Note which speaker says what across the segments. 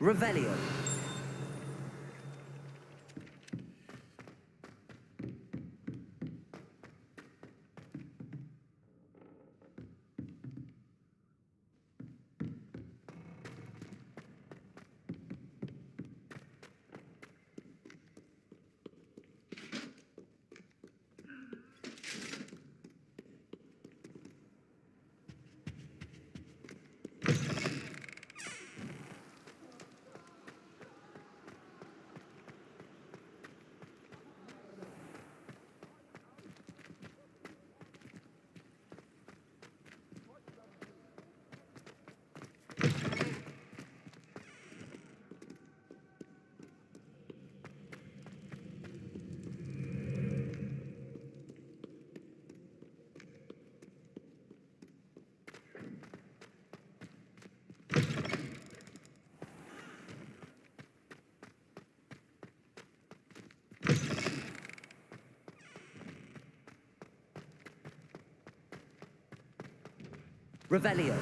Speaker 1: Revelio. Revelio.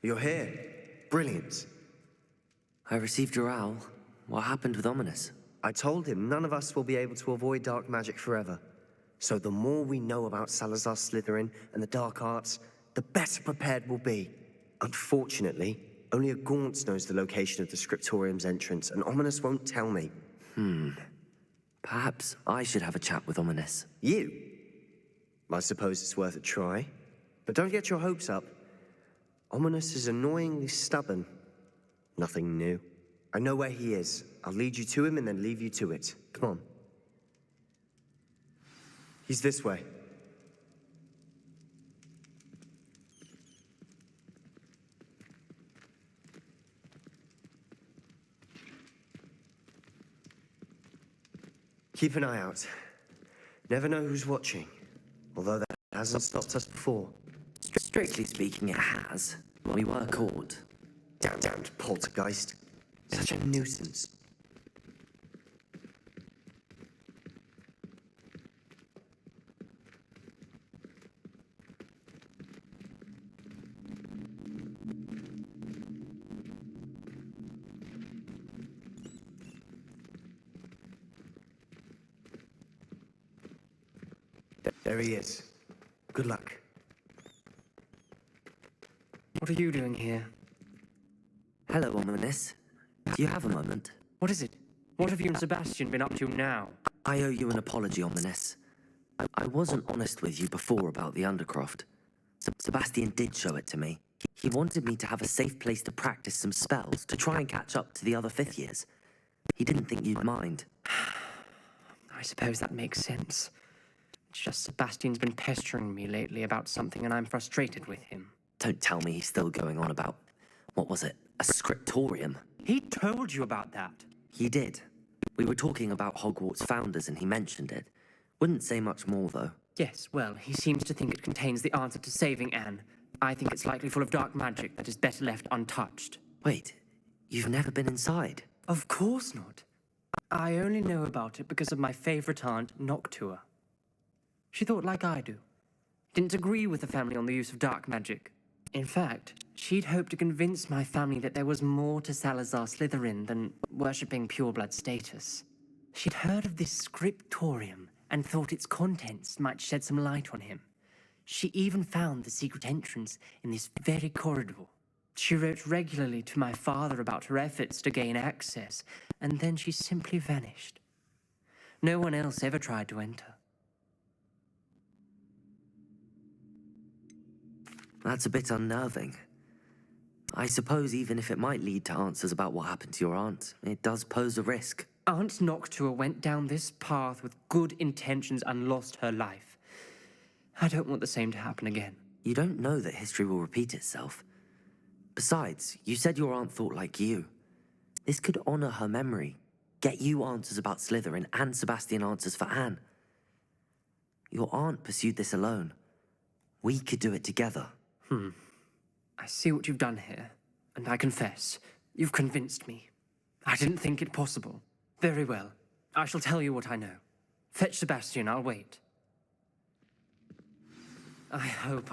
Speaker 2: You're here. Brilliant.
Speaker 1: I received your owl. What happened with Ominous?
Speaker 2: I told him none of us will be able to avoid dark magic forever. So the more we know about Salazar Slytherin and the dark arts, the better prepared we'll be. Unfortunately, only a Gaunt knows the location of the Scriptorium's entrance, and Ominous won't tell me.
Speaker 1: Perhaps I should have a chat with Ominous.
Speaker 2: You? I suppose it's worth a try. But don't get your hopes up. Ominous is annoyingly stubborn. Nothing new. I know where he is. I'll lead you to him and then leave you to it. Come on. He's this way. Keep an eye out. Never know who's watching. Although that hasn't stopped us before.
Speaker 1: Strictly speaking, it has. We were caught.
Speaker 2: Damned poltergeist. Such a nuisance. There he is. Good luck.
Speaker 3: What are you doing here?
Speaker 1: Hello, Ominous. Do you have a moment?
Speaker 3: What is it? What have you and Sebastian been up to now?
Speaker 1: I owe you an apology, Ominous. I wasn't honest with you before about the Undercroft. Sebastian did show it to me. He wanted me to have a safe place to practice some spells to try and catch up to the other fifth years. He didn't think you'd mind.
Speaker 3: I suppose that makes sense. It's just Sebastian's been pestering me lately about something and I'm frustrated with him.
Speaker 1: Don't tell me he's still going on about, what was it, a scriptorium?
Speaker 3: He told you about that.
Speaker 1: He did. We were talking about Hogwarts founders and he mentioned it. Wouldn't say much more, though.
Speaker 3: Yes, well, he seems to think it contains the answer to saving Anne. I think it's likely full of dark magic that is better left untouched.
Speaker 1: Wait, you've never been inside?
Speaker 3: Of course not. I only know about it because of my favorite aunt, Noctua. She thought like I do. Didn't agree with the family on the use of dark magic. In fact, she'd hoped to convince my family that there was more to Salazar Slytherin than worshipping pureblood status. She'd heard of this scriptorium and thought its contents might shed some light on him. She even found the secret entrance in this very corridor. She wrote regularly to my father about her efforts to gain access, and then she simply vanished. No one else ever tried to enter.
Speaker 1: That's a bit unnerving. I suppose even if it might lead to answers about what happened to your aunt, it does pose a risk.
Speaker 3: Aunt Noctua went down this path with good intentions and lost her life. I don't want the same to happen again.
Speaker 1: You don't know that history will repeat itself. Besides, you said your aunt thought like you. This could honor her memory, get you answers about Slytherin and Sebastian answers for Anne. Your aunt pursued this alone. We could do it together.
Speaker 3: I see what you've done here, and I confess, you've convinced me. I didn't think it possible. Very well. I shall tell you what I know. Fetch Sebastian, I'll wait. I hope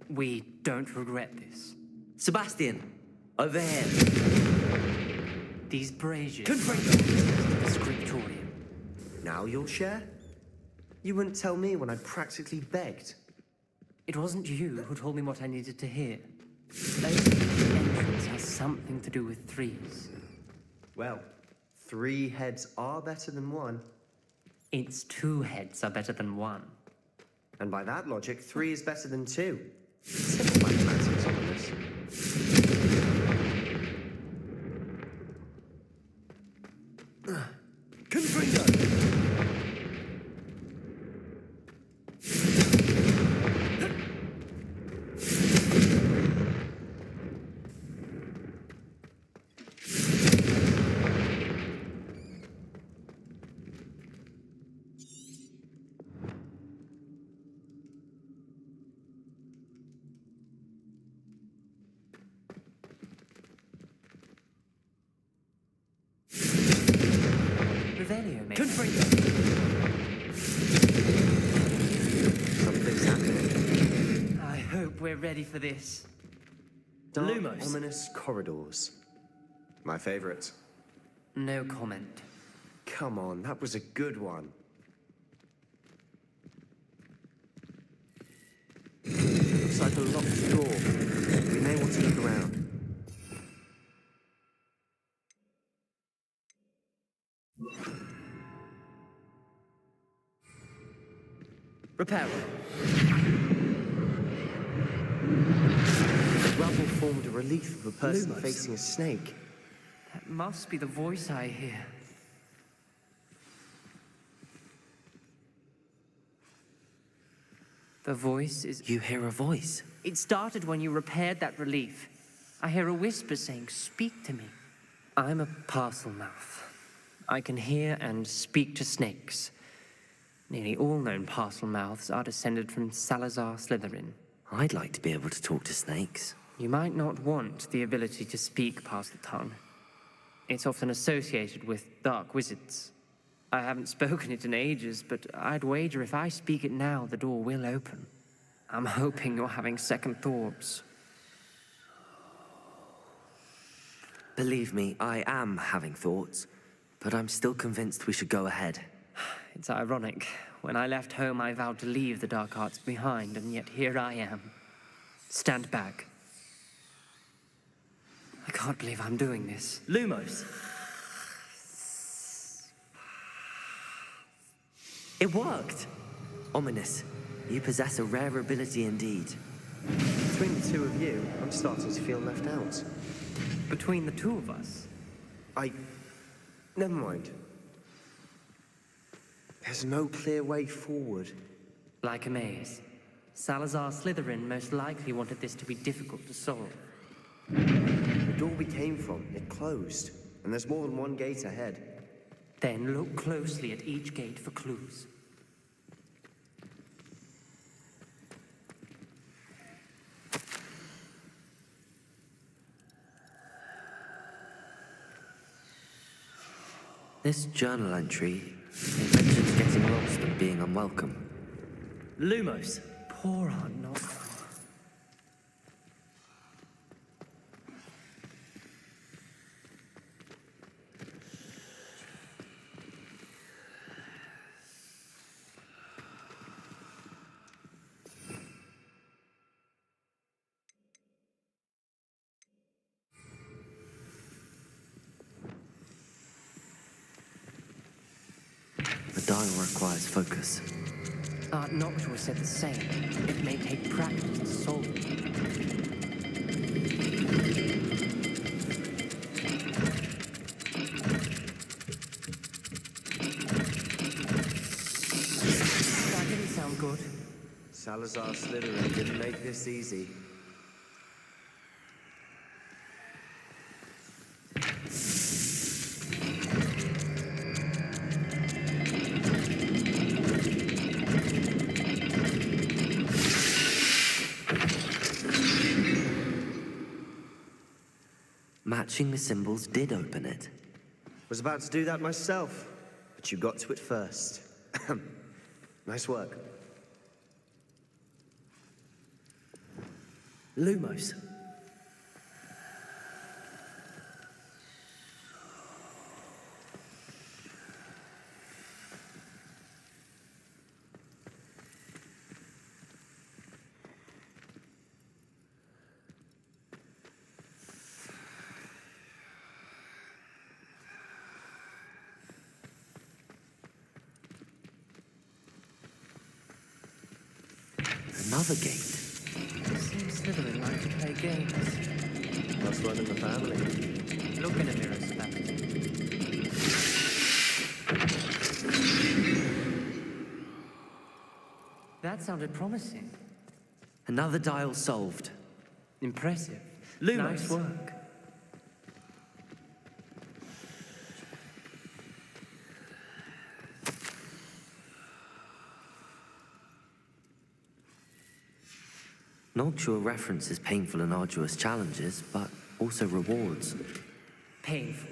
Speaker 3: we don't regret this.
Speaker 1: Sebastian! Over here!
Speaker 3: These braziers...
Speaker 1: Confringo!
Speaker 3: The scriptorium.
Speaker 2: Now you'll share? You wouldn't tell me when I practically begged.
Speaker 3: It wasn't you who told me what I needed to hear. The entrance has something to do with threes.
Speaker 2: Well, 3 heads are better than 1.
Speaker 3: Its 2 heads are better than 1.
Speaker 2: And by that logic, 3 is better than 2. Simple mathematics on this.
Speaker 1: Confringo!
Speaker 3: Revelio, maybe?
Speaker 1: Confringo!
Speaker 2: Something's happening.
Speaker 3: I hope we're ready for this.
Speaker 2: Dark,
Speaker 1: Lumos.
Speaker 2: ominous corridors. My favorite.
Speaker 3: No comment.
Speaker 2: Come on, that was a good one. Looks like a locked door. We may want to look around.
Speaker 1: Repair.
Speaker 2: The rubble formed a relief of a person
Speaker 1: Lumos.
Speaker 2: facing a snake.
Speaker 3: That must be the voice I hear. The voice is...
Speaker 1: You hear a voice.
Speaker 3: It started when you repaired that relief. I hear a whisper saying, "Speak to me." I'm a parcel mouth. I can hear and speak to snakes. Nearly all known parcel mouths are descended from Salazar Slytherin.
Speaker 1: I'd like to be able to talk to snakes.
Speaker 3: You might not want the ability to speak parcel tongue. It's often associated with dark wizards. I haven't spoken it in ages, but I'd wager if I speak it now, the door will open. I'm hoping you're having second thoughts.
Speaker 1: Believe me, I am having thoughts, but I'm still convinced we should go ahead.
Speaker 3: It's ironic. When I left home, I vowed to leave the dark arts behind, and yet here I am. Stand back. I can't believe I'm doing this.
Speaker 1: Lumos! It worked! Ominous. You possess a rare ability indeed.
Speaker 2: Between the 2 of you, I'm starting to feel left out.
Speaker 3: Between the 2 of us,
Speaker 2: Never mind. There's no clear way forward.
Speaker 3: like a maze. Salazar Slytherin most likely wanted this to be difficult to solve.
Speaker 2: The door we came from, it closed. And there's more than 1 gate ahead.
Speaker 3: Then look closely at each gate for clues.
Speaker 1: This journal entry, it mentions getting lost and being unwelcome. Lumos!
Speaker 3: Poor Aunt Knock.
Speaker 1: The dial requires focus.
Speaker 3: Aunt Noctua said the same. It may take practice to solve it. That didn't sound good.
Speaker 2: Salazar Slytherin didn't make this easy.
Speaker 1: Touching the symbols did open it.
Speaker 2: Was about to do that myself, but you got to it first. Nice work.
Speaker 3: Lumos.
Speaker 1: Another gate.
Speaker 3: Seems Slytherin like to play games.
Speaker 2: That's one in the family.
Speaker 3: Look in a mirror, Sebastian. That sounded promising.
Speaker 1: Another dial solved.
Speaker 3: Impressive.
Speaker 1: Lumos.
Speaker 3: Nice work.
Speaker 1: Noctua references painful and arduous challenges, but also rewards.
Speaker 3: Painful.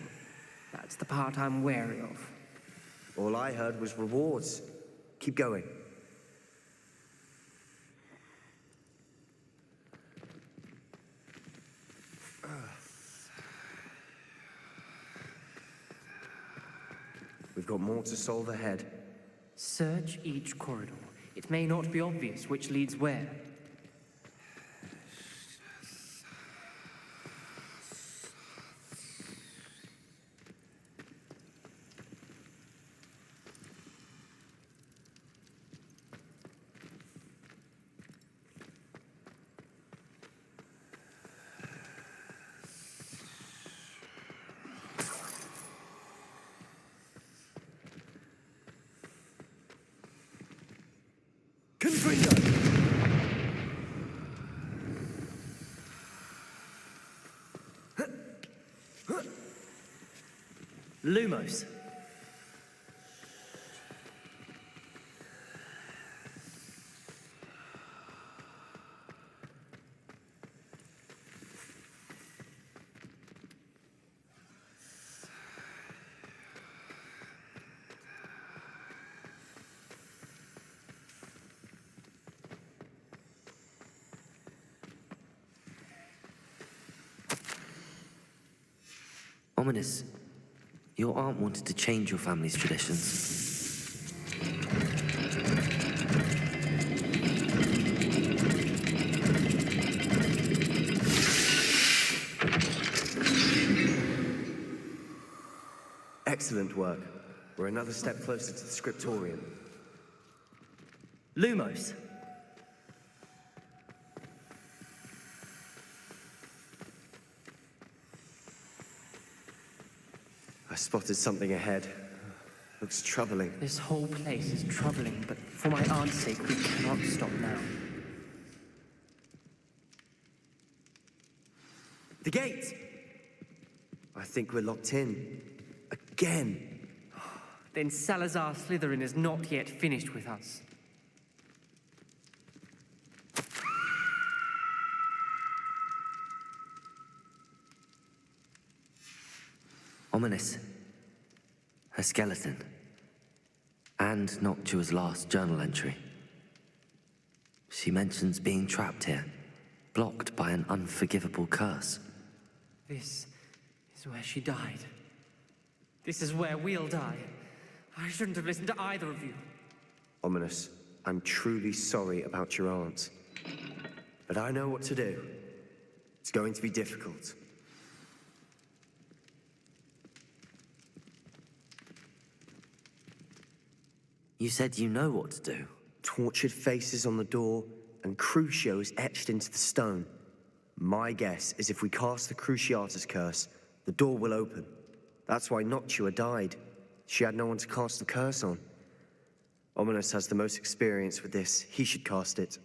Speaker 3: That's the part I'm wary of.
Speaker 2: All I heard was rewards. Keep going. We've got more to solve ahead.
Speaker 3: Search each corridor. It may not be obvious which leads where. Lumos.
Speaker 1: Ominous. Your aunt wanted to change your family's traditions.
Speaker 2: Excellent work. We're another step closer to the scriptorium.
Speaker 3: Lumos.
Speaker 2: I spotted something ahead. Looks troubling.
Speaker 3: This whole place is troubling, but for my aunt's sake, we cannot stop now.
Speaker 2: The gate! I think we're locked in. Again.
Speaker 3: Then Salazar Slytherin is not yet finished with us.
Speaker 1: Ominous. Her skeleton. And Noctua's last journal entry. She mentions being trapped here, blocked by an unforgivable curse.
Speaker 3: This is where she died. This is where we'll die. I shouldn't have listened to either of you.
Speaker 2: Ominous, I'm truly sorry about your aunt. But I know what to do. It's going to be difficult.
Speaker 1: You said you know what to do.
Speaker 2: Tortured faces on the door and Crucios etched into the stone. My guess is if we cast the Cruciatus curse, the door will open. That's why Noctua died. She had no one to cast the curse on. Ominous has the most experience with this. He should cast it.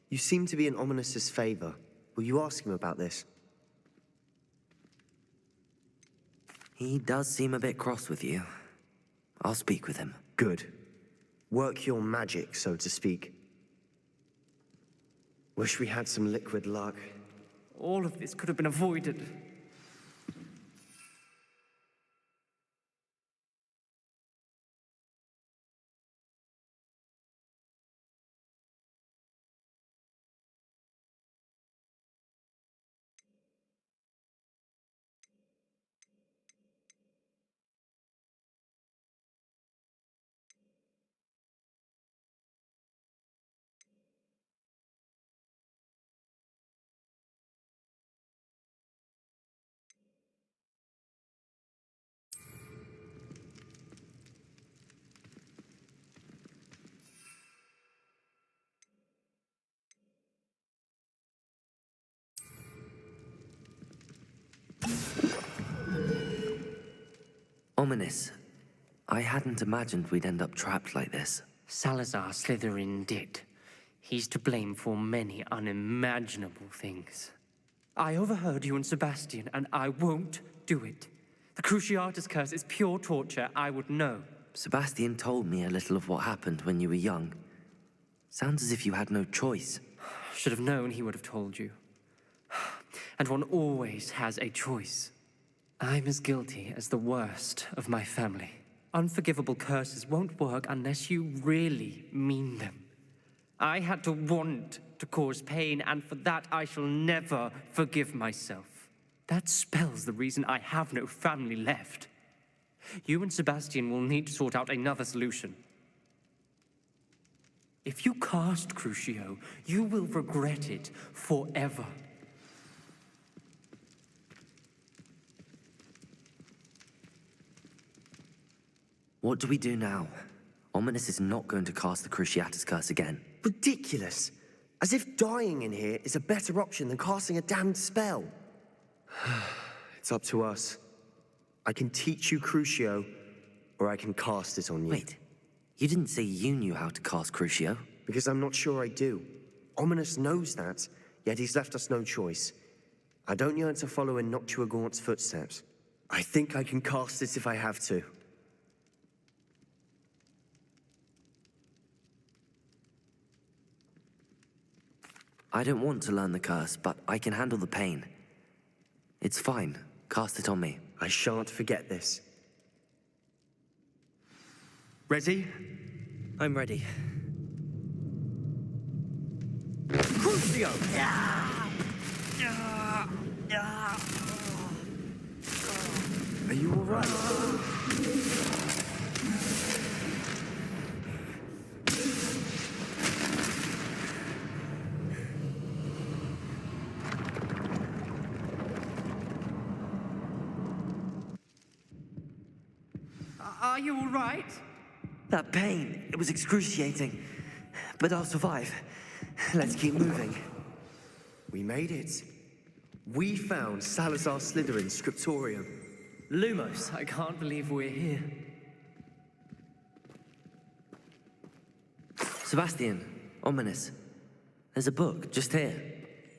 Speaker 2: You seem to be in Ominous's favor. Will you ask him about this?
Speaker 1: He does seem a bit cross with you. I'll speak with him.
Speaker 2: Good. Work your magic, so to speak. Wish we had some liquid luck.
Speaker 3: All of this could have been avoided.
Speaker 1: Ominous. I hadn't imagined we'd end up trapped like this.
Speaker 3: Salazar Slytherin did. He's to blame for many unimaginable things. I overheard you and Sebastian, and I won't do it. The Cruciatus curse is pure torture, I would know.
Speaker 1: Sebastian told me a little of what happened when you were young. Sounds as if you had no choice.
Speaker 3: Should have known he would have told you. And one always has a choice. I'm as guilty as the worst of my family. Unforgivable curses won't work unless you really mean them. I had to want to cause pain, and for that I shall never forgive myself. That spells the reason I have no family left. You and Sebastian will need to sort out another solution. If you cast Crucio, you will regret it forever.
Speaker 1: What do we do now? Ominous is not going to cast the Cruciatus curse again.
Speaker 2: Ridiculous. As if dying in here is a better option than casting a damned spell. It's up to us. I can teach you Crucio, or I can cast it on you.
Speaker 1: Wait, you didn't say you knew how to cast Crucio?
Speaker 2: Because I'm not sure I do. Ominous knows that, yet he's left us no choice. I don't yearn to follow in Noctua Gaunt's footsteps. I think I can cast it if I have to.
Speaker 1: I don't want to learn the curse, but I can handle the pain. It's fine. Cast it on me.
Speaker 2: I shan't forget this.
Speaker 3: Ready?
Speaker 1: I'm ready.
Speaker 3: Crucio!
Speaker 2: Are you all right?
Speaker 3: Are you all right?
Speaker 1: That pain, it was excruciating. But I'll survive. Let's keep moving.
Speaker 2: We made it. We found Salazar Slytherin's scriptorium.
Speaker 3: Lumos, I can't believe we're here.
Speaker 1: Sebastian, Ominous. There's a book just here.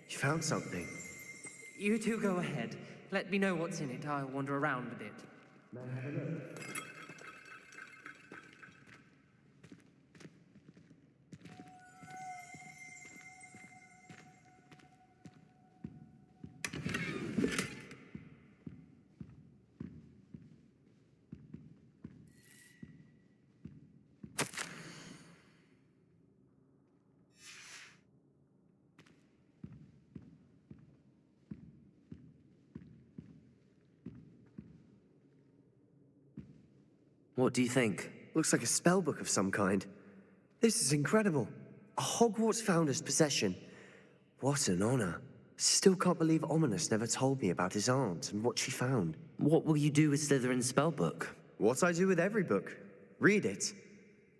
Speaker 2: You found something.
Speaker 3: You two go ahead. Let me know what's in it. I'll wander around a bit.
Speaker 1: What do you think?
Speaker 2: Looks like a spell book of some kind. This is incredible. A Hogwarts founder's possession. What an honor. Still can't believe Ominous never told me about his aunt and what she found.
Speaker 1: What will you do with Slytherin's spellbook?
Speaker 2: What I do with every book. Read it.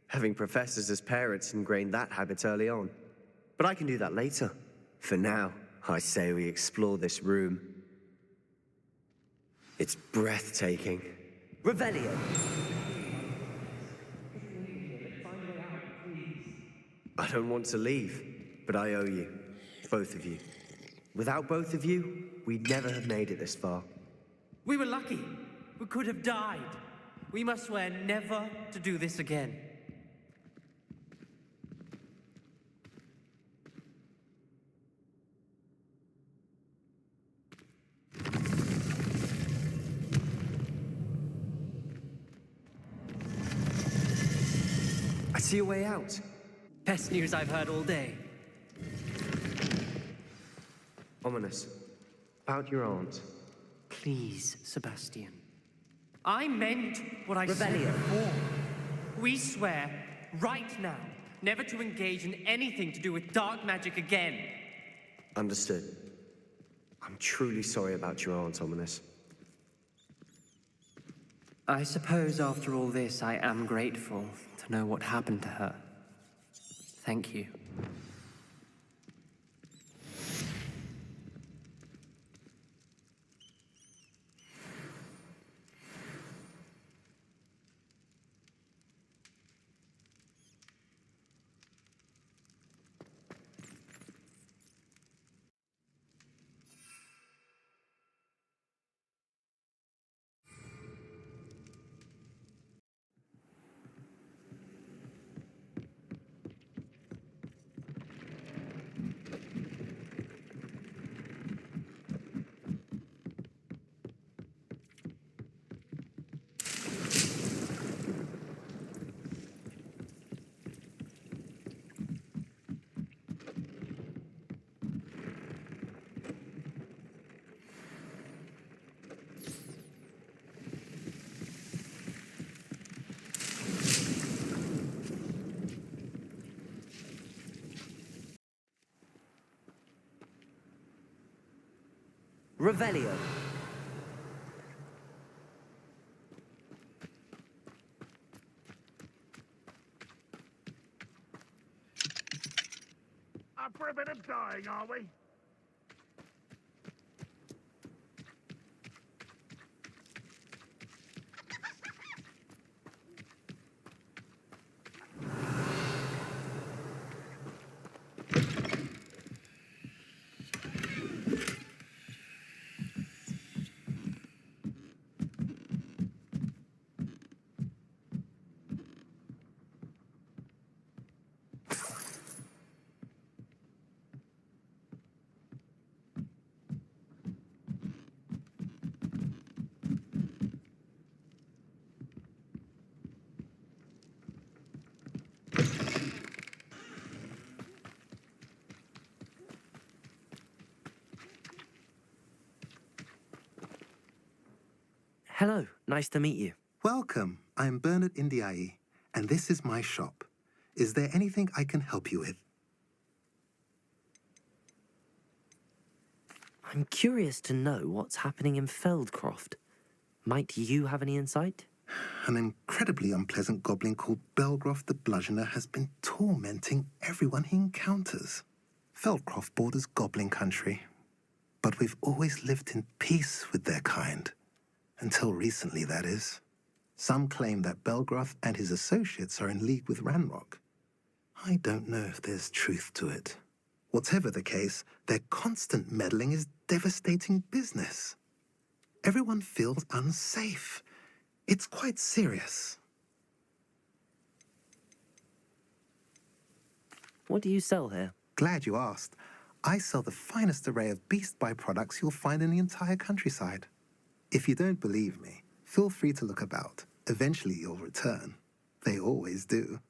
Speaker 2: Having professors as parents ingrained that habit early on. But I can do that later. For now, I say we explore this room. It's breathtaking.
Speaker 1: Revelio!
Speaker 2: I don't want to leave, but I owe you. Both of you. Without both of you, we'd never have made it this far.
Speaker 3: We were lucky. We could have died. We must swear never to do this again.
Speaker 2: I see a way out.
Speaker 3: Best news I've heard all day.
Speaker 2: Ominous. About your aunt.
Speaker 3: Please, Sebastian. I meant what I said
Speaker 1: Revelio.
Speaker 3: before. We swear, right now, never to engage in anything to do with dark magic again.
Speaker 2: Understood. I'm truly sorry about your aunt, Ominous.
Speaker 3: I suppose after all this, I am grateful to know what happened to her. Thank you.
Speaker 1: Revelio.
Speaker 4: Up for a bit of dying, are we?
Speaker 1: Hello, nice to meet you.
Speaker 5: Welcome. I'm Bernard Indiai, and this is my shop. Is there anything I can help you with?
Speaker 1: I'm curious to know what's happening in Feldcroft. Might you have any insight?
Speaker 5: An incredibly unpleasant goblin called Belgroth the Bludgeoner has been tormenting everyone he encounters. Feldcroft borders goblin country, but we've always lived in peace with their kind. Until recently, that is. Some claim that Belgroth and his associates are in league with Ranrock. I don't know if there's truth to it. Whatever the case, their constant meddling is devastating business. Everyone feels unsafe. It's quite serious.
Speaker 1: What do you sell here?
Speaker 5: Glad you asked. I sell the finest array of beast byproducts you'll find in the entire countryside. If you don't believe me, feel free to look about. Eventually you'll return. They always do.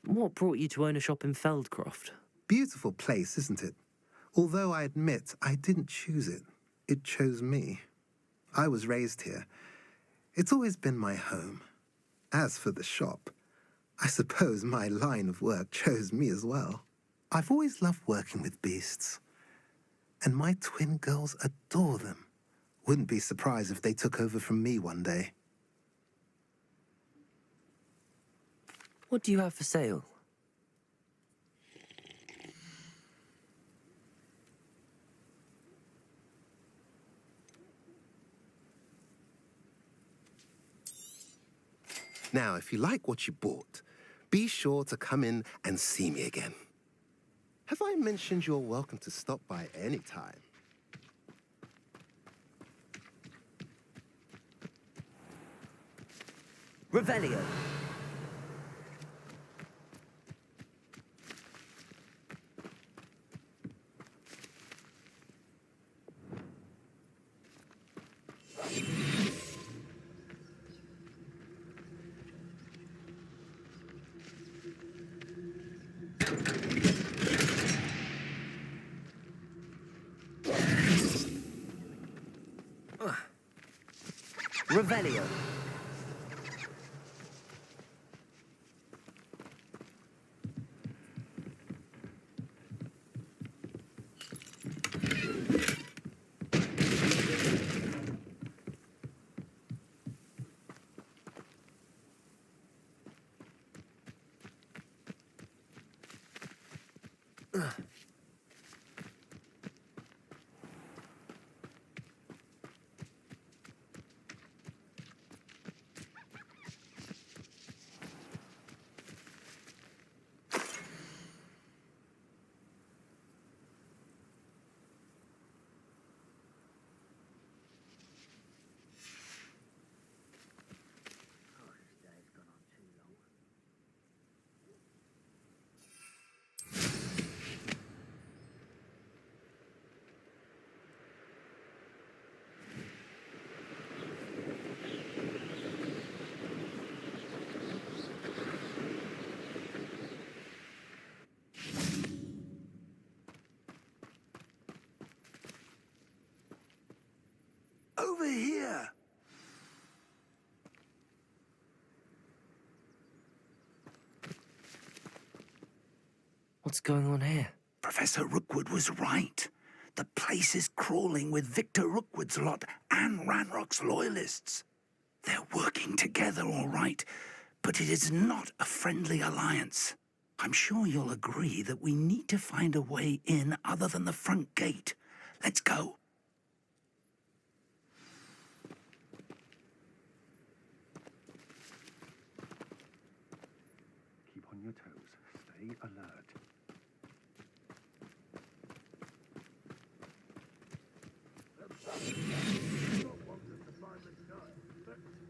Speaker 1: What brought you to own a shop in Feldcroft?
Speaker 5: Beautiful place, isn't it? Although I admit I didn't choose it. It chose me. I was raised here. It's always been my home. As for the shop, I suppose my line of work chose me as well. I've always loved working with beasts. And my twin girls adore them. Wouldn't be surprised if they took over from me one day.
Speaker 1: What do you have for sale?
Speaker 5: Now, if you like what you bought, be sure to come in and see me again. Have I mentioned you're welcome to stop by any time?
Speaker 1: Revelio. Revelio.
Speaker 4: Over here!
Speaker 1: What's going on here?
Speaker 4: Professor Rookwood was right. The place is crawling with Victor Rookwood's lot and Ranrock's loyalists. They're working together, all right, but it is not a friendly alliance. I'm sure you'll agree that we need to find a way in other than the front gate. Let's go.
Speaker 6: Keep on your toes. Stay alert.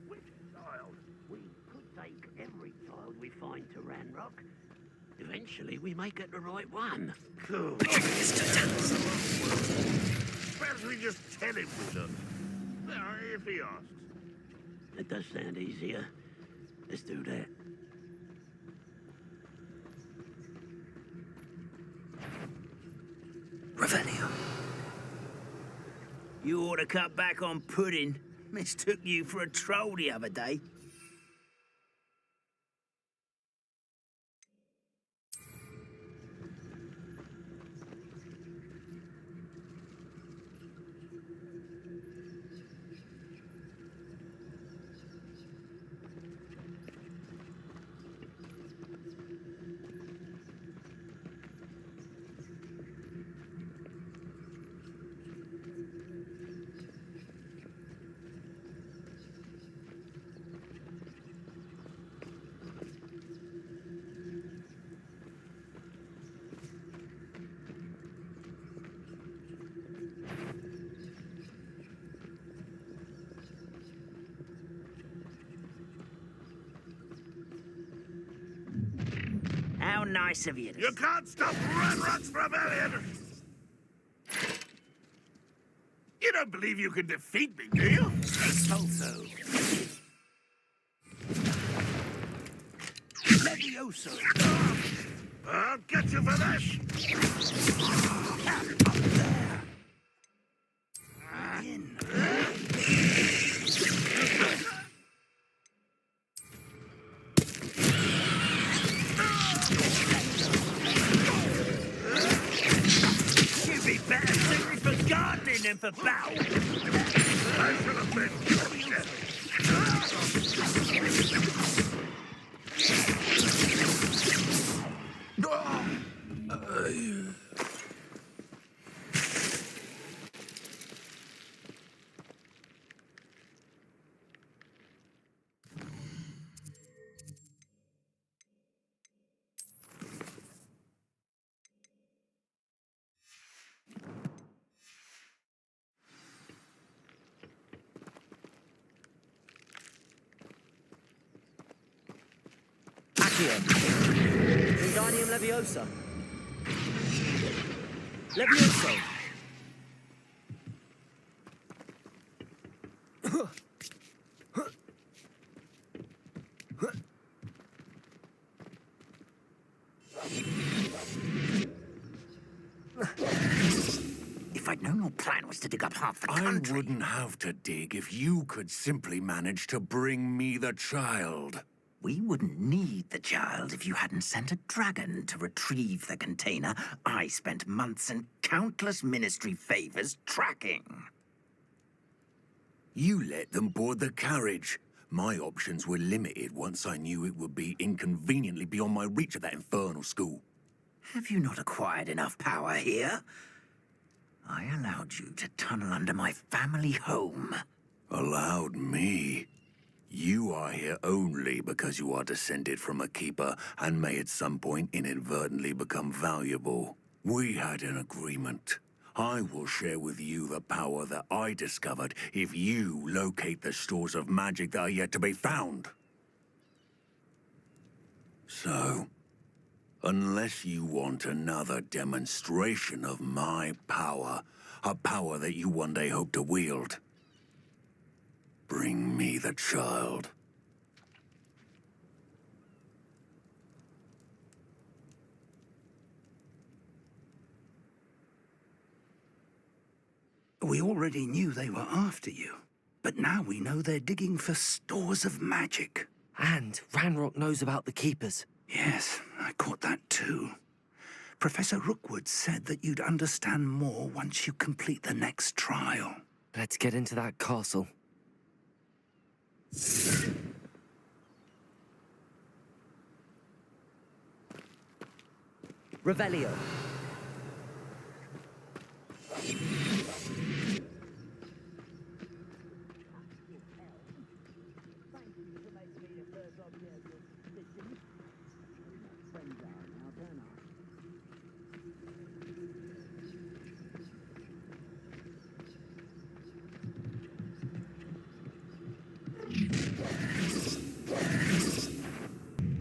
Speaker 4: Which child? We could take every child we find to Ranrock. Eventually, we may get the right one. Cool. Perhaps we just tell him we look. If he asks. It does sound easier. Let's do that.
Speaker 1: Revelio.
Speaker 7: You ought to cut back on pudding. Mistook you for a troll the other day. How nice of you.
Speaker 4: You can't stop Ranrock's rebellion! You don't believe you can defeat me, do you?
Speaker 7: Expulso. Levioso.
Speaker 4: I'll get you for this!
Speaker 7: Up there. In. You'd be better suited for gardening than for battle.
Speaker 4: I should have been
Speaker 3: Accio. Wingardium Leviosa. Levioso.
Speaker 7: If I'd known your plan was to dig up half the
Speaker 8: I
Speaker 7: country...
Speaker 8: wouldn't have to dig if you could simply manage to bring me the child.
Speaker 7: We wouldn't need the child if you hadn't sent a dragon to retrieve the container I spent months and countless ministry favors tracking.
Speaker 8: You let them board the carriage. My options were limited once I knew it would be inconveniently beyond my reach at that infernal school.
Speaker 7: Have you not acquired enough power here? I allowed you to tunnel under my family home.
Speaker 8: Allowed me? You are here only because you are descended from a keeper and may at some point inadvertently become valuable. We had an agreement. I will share with you the power that I discovered if you locate the stores of magic that are yet to be found. So, unless you want another demonstration of my power, a power that you one day hope to wield, bring me the child.
Speaker 4: We already knew they were after you, but now we know they're digging for stores of magic.
Speaker 1: And Ranrock knows about the Keepers.
Speaker 4: Yes, I caught that too. Professor Rookwood said that you'd understand more once you complete the next trial.
Speaker 1: Let's get into that castle. Revelio.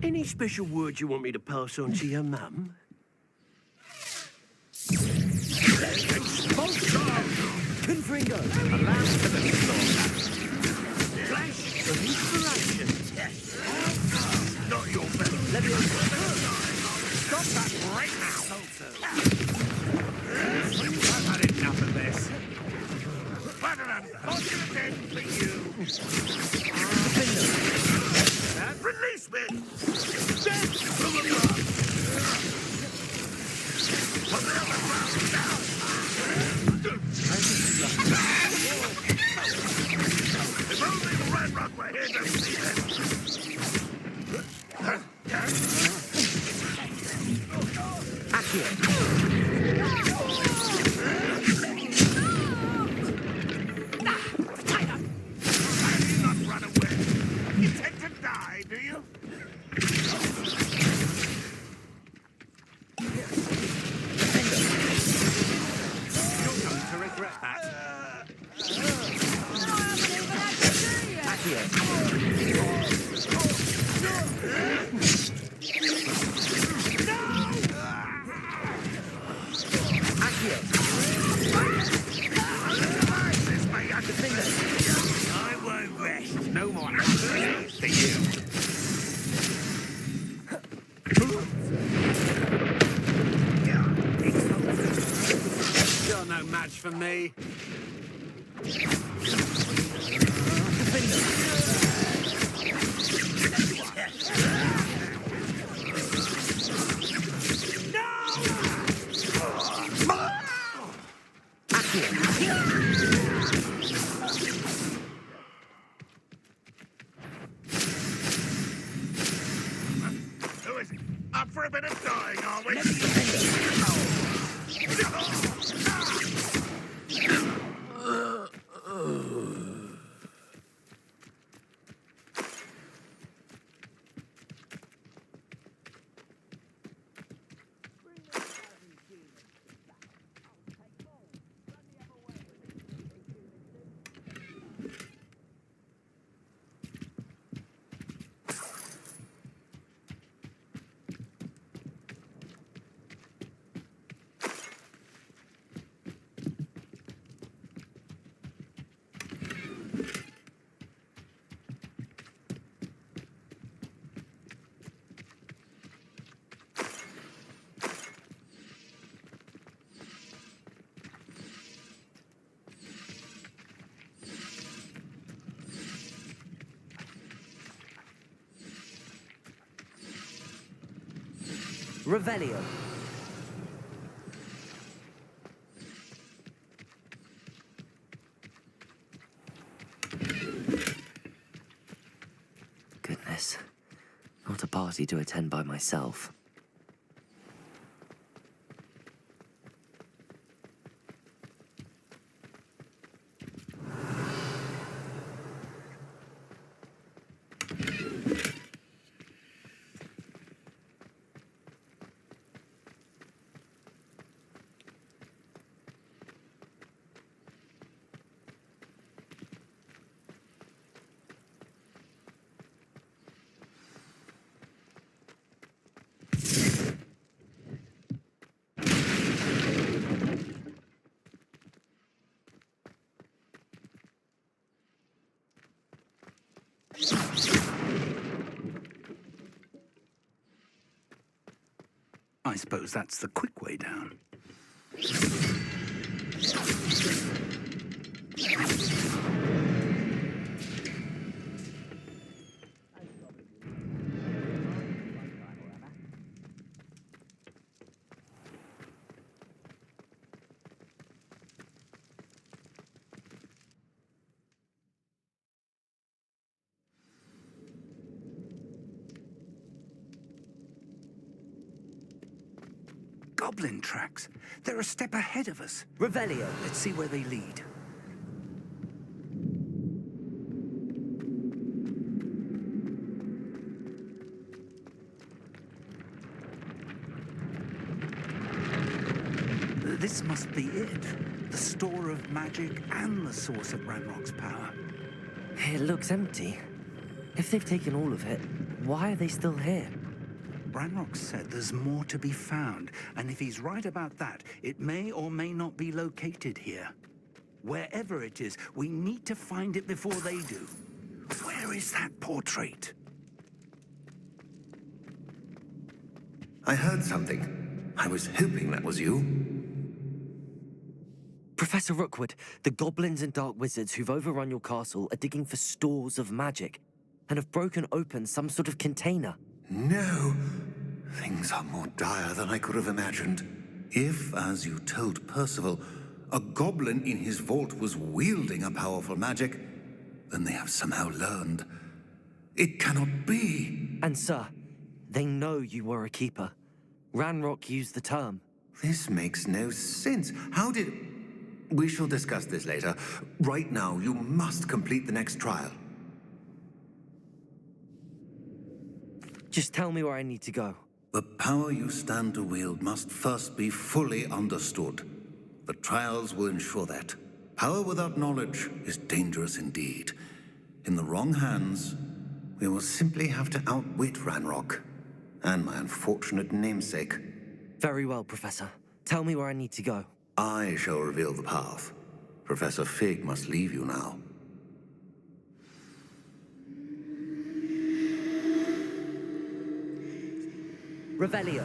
Speaker 6: Any special words you want me to pass on to your mum?
Speaker 1: Confringo.
Speaker 6: Alas to the slaughter. Flash of inspiration.
Speaker 4: Not your belly.
Speaker 6: Stop that right now. I've had enough of this.
Speaker 4: For you. Release me! Death from above! Put me on the ground now! If only Ranrock were here to see them!
Speaker 1: Accio.
Speaker 4: Not run away! You tend to die, do you?
Speaker 6: You're going to regret that.
Speaker 1: Accio. Accio.
Speaker 4: I won't rest. No more happiness for you.
Speaker 6: You're no match for me.
Speaker 4: Who is it? Up for a bit of dying, are we?
Speaker 1: Revelio. Goodness. Not a party to attend by myself.
Speaker 4: I suppose that's the quick way down. goblin tracks. They're a step ahead of us.
Speaker 1: Revelio.
Speaker 4: Let's see where they lead. This must be it. The store of magic and the source of Ranrock's power.
Speaker 1: It looks empty. If they've taken all of it, why are they still here?
Speaker 4: Ranrock said there's more to be found, and if he's right about that, it may or may not be located here. Wherever it is, we need to find it before they do. Where is that portrait?
Speaker 8: I heard something. I was hoping that was you.
Speaker 1: Professor Rookwood, the goblins and dark wizards who've overrun your castle are digging for stores of magic and have broken open some sort of container.
Speaker 8: No. Things are more dire than I could have imagined. If, as you told Percival, a goblin in his vault was wielding a powerful magic, then they have somehow learned. It cannot be.
Speaker 1: And sir, they know you were a keeper. Ranrock used the term.
Speaker 8: This makes no sense. How did... We shall discuss this later. Right now, you must complete the next trial.
Speaker 1: Just tell me where I need to go.
Speaker 8: The power you stand to wield must first be fully understood. The trials will ensure that. Power without knowledge is dangerous indeed. In the wrong hands, we will simply have to outwit Ranrock and my unfortunate namesake.
Speaker 1: Very well, Professor. Tell me where I need to go.
Speaker 8: I shall reveal the path. Professor Fig must leave you now.
Speaker 1: Revelio.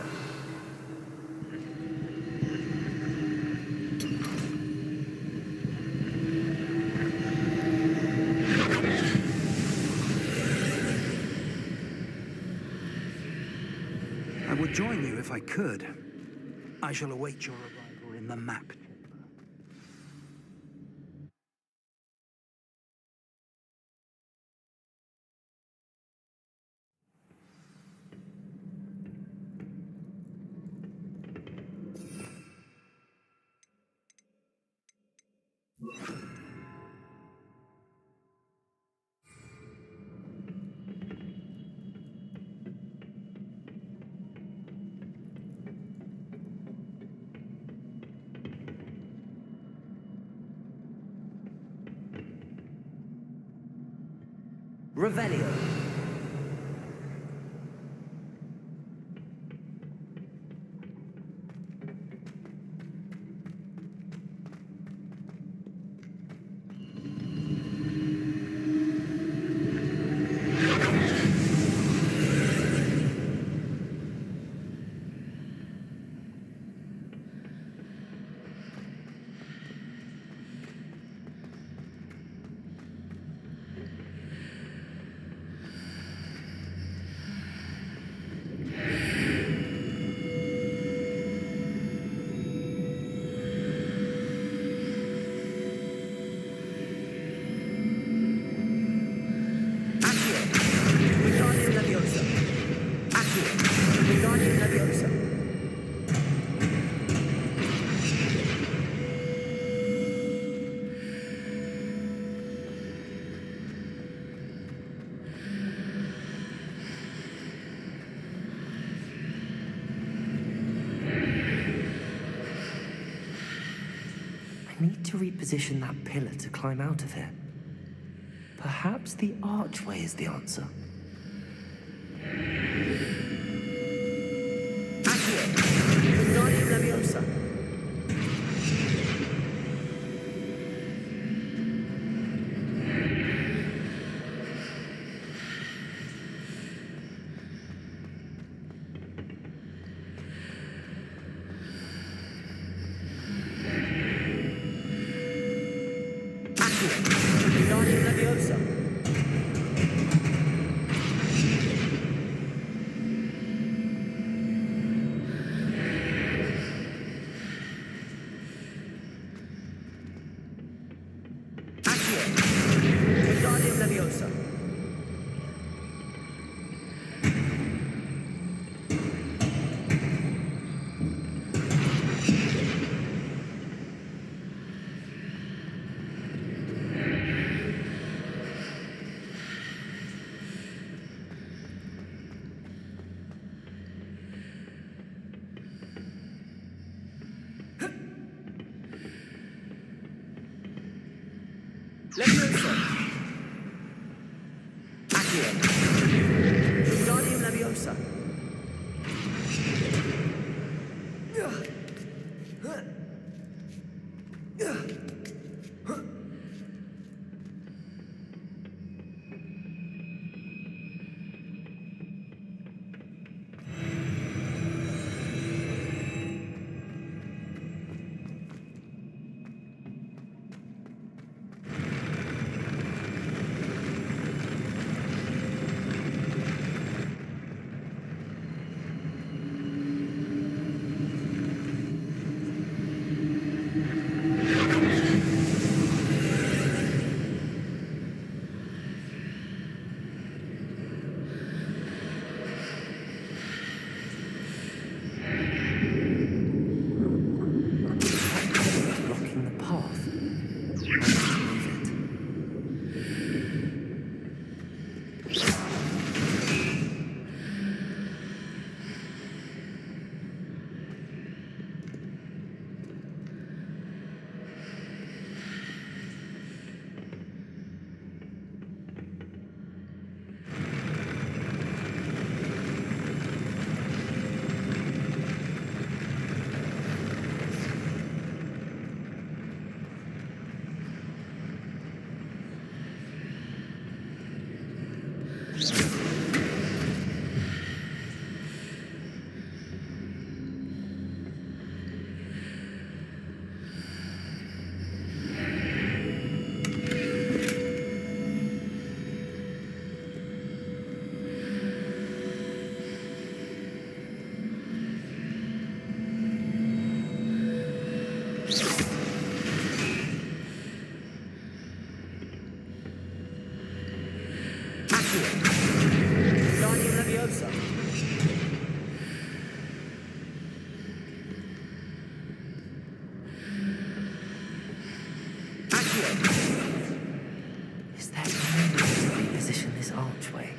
Speaker 4: I would join you if I could. I shall await your arrival in the map chamber.
Speaker 1: Revelio. I need to reposition that pillar to climb out of here. Perhaps the archway is the answer.
Speaker 2: Leviosa! Accio! Wingardium Leviosa!
Speaker 1: Blocking the path. I must move it.
Speaker 2: Wingardium Leviosa!
Speaker 1: Is there any way to reposition this archway?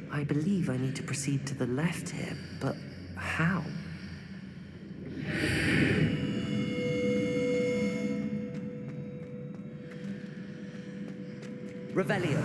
Speaker 1: I believe I need to proceed to the left here, but how?
Speaker 2: Revelio.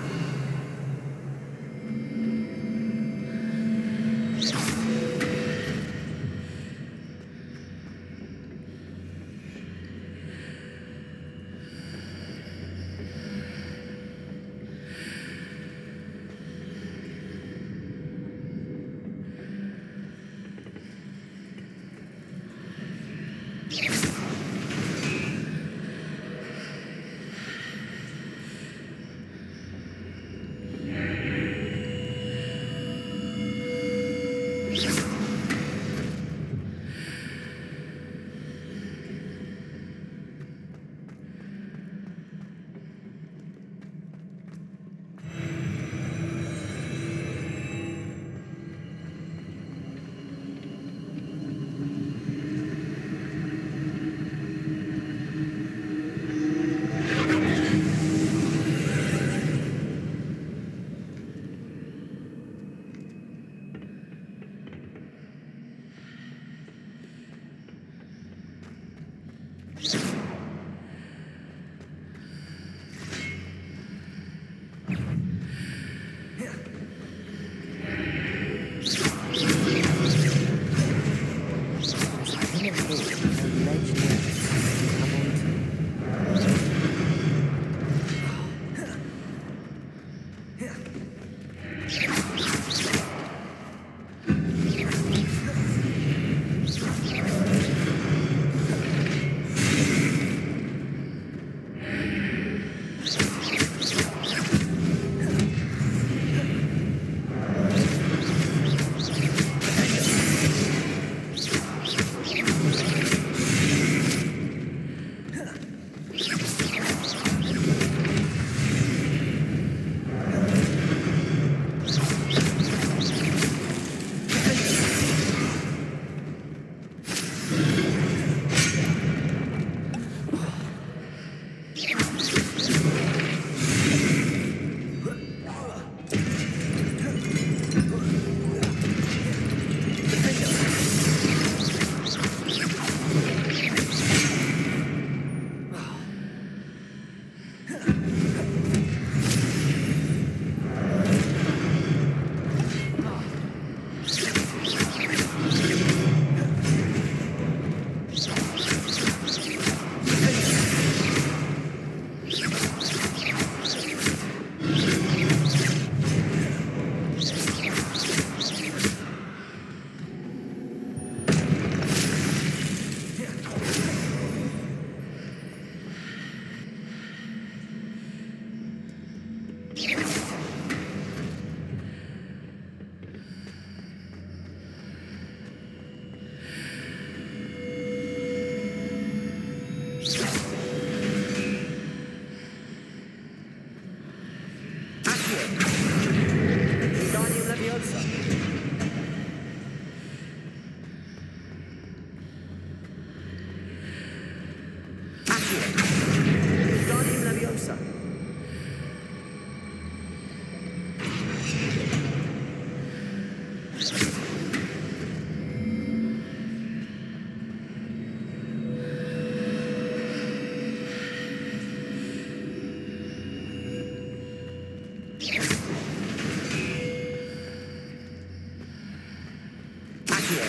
Speaker 2: Accio.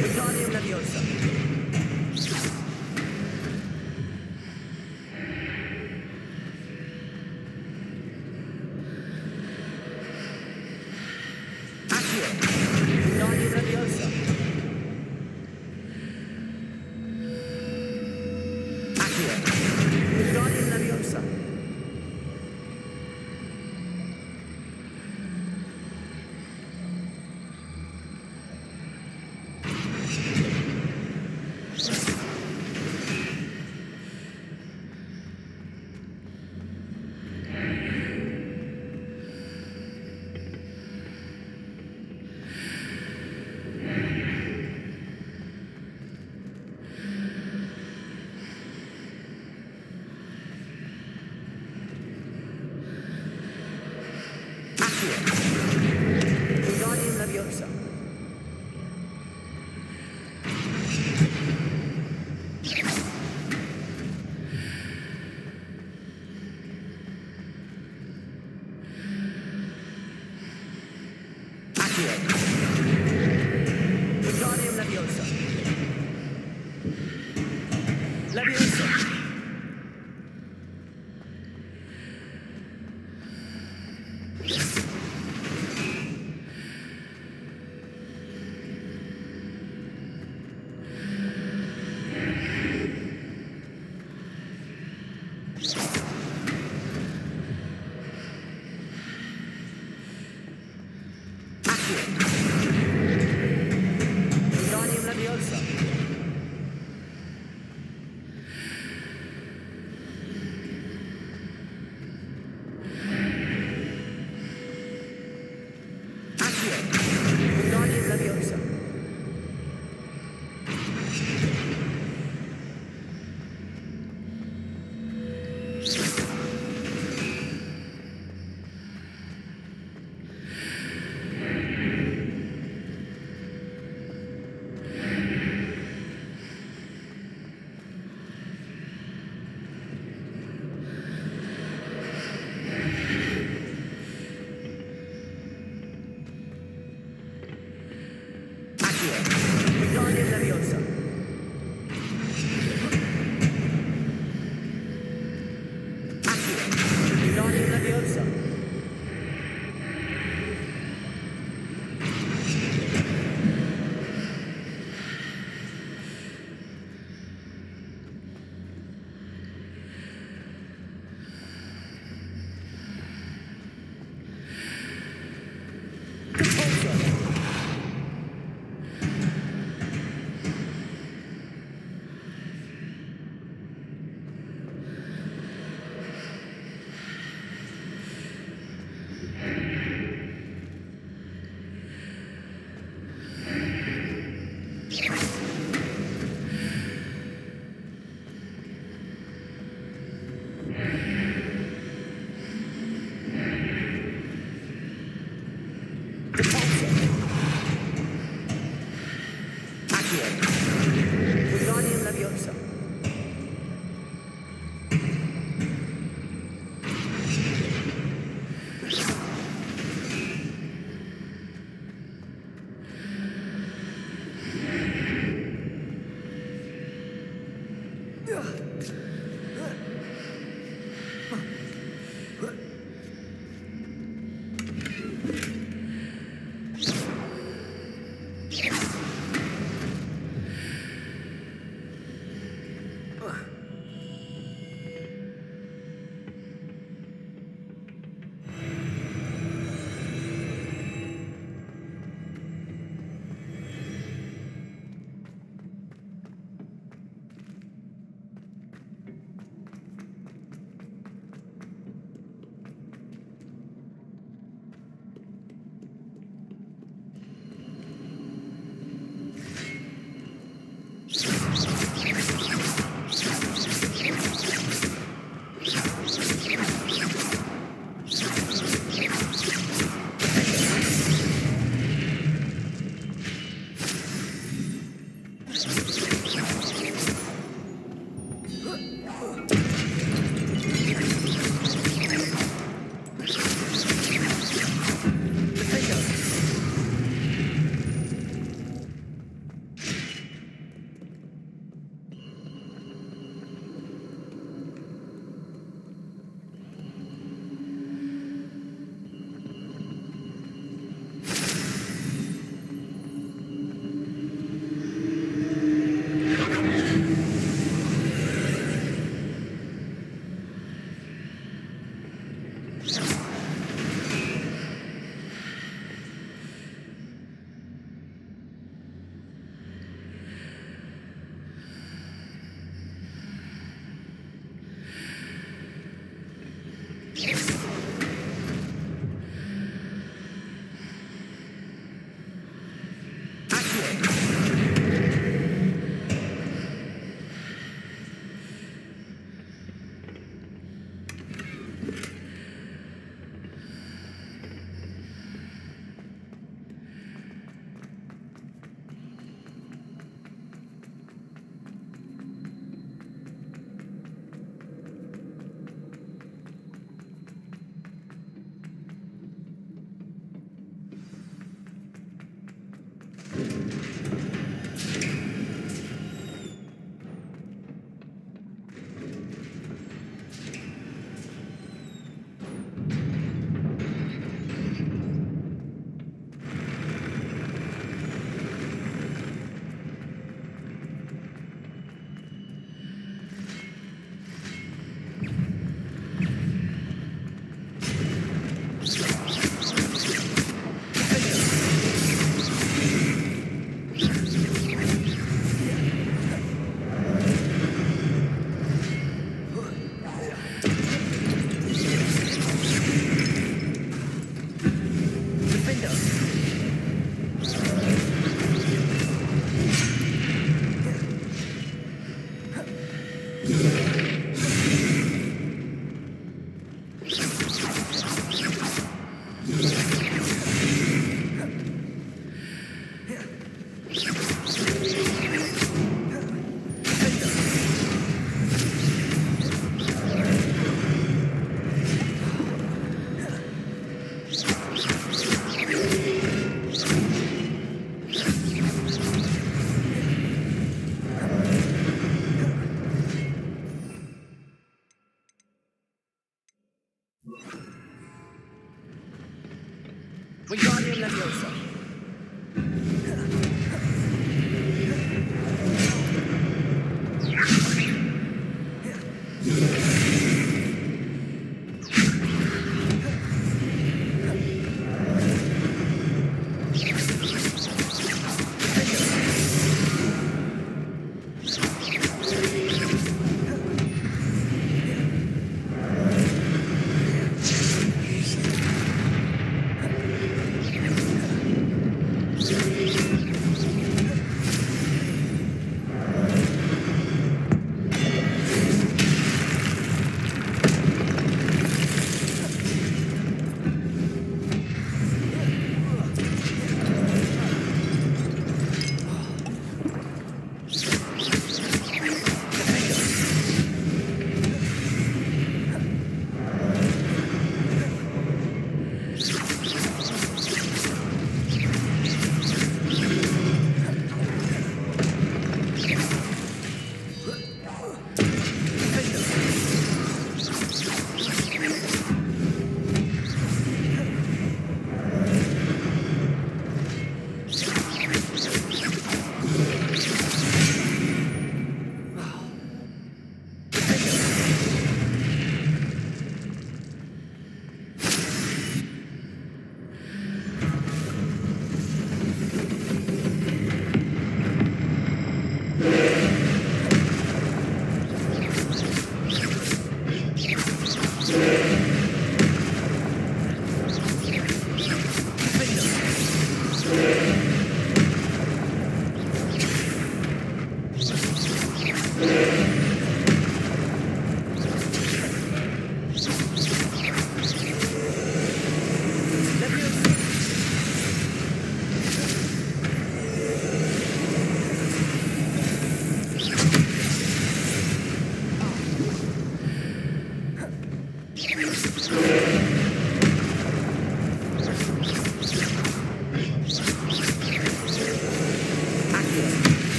Speaker 2: Wingardium Leviosa. Accio. Wingardium Leviosa. Accio. Wingardium Leviosa. Accio. Wingardium Leviosa. Accio. Wingardium Leviosa. Leviosa. Accio. Wingardium Leviosa. Accio. Wingardium Leviosa. Accio. Wingardium Leviosa. Accio. Wingardium Leviosa. Accio. Wingardium Leviosa.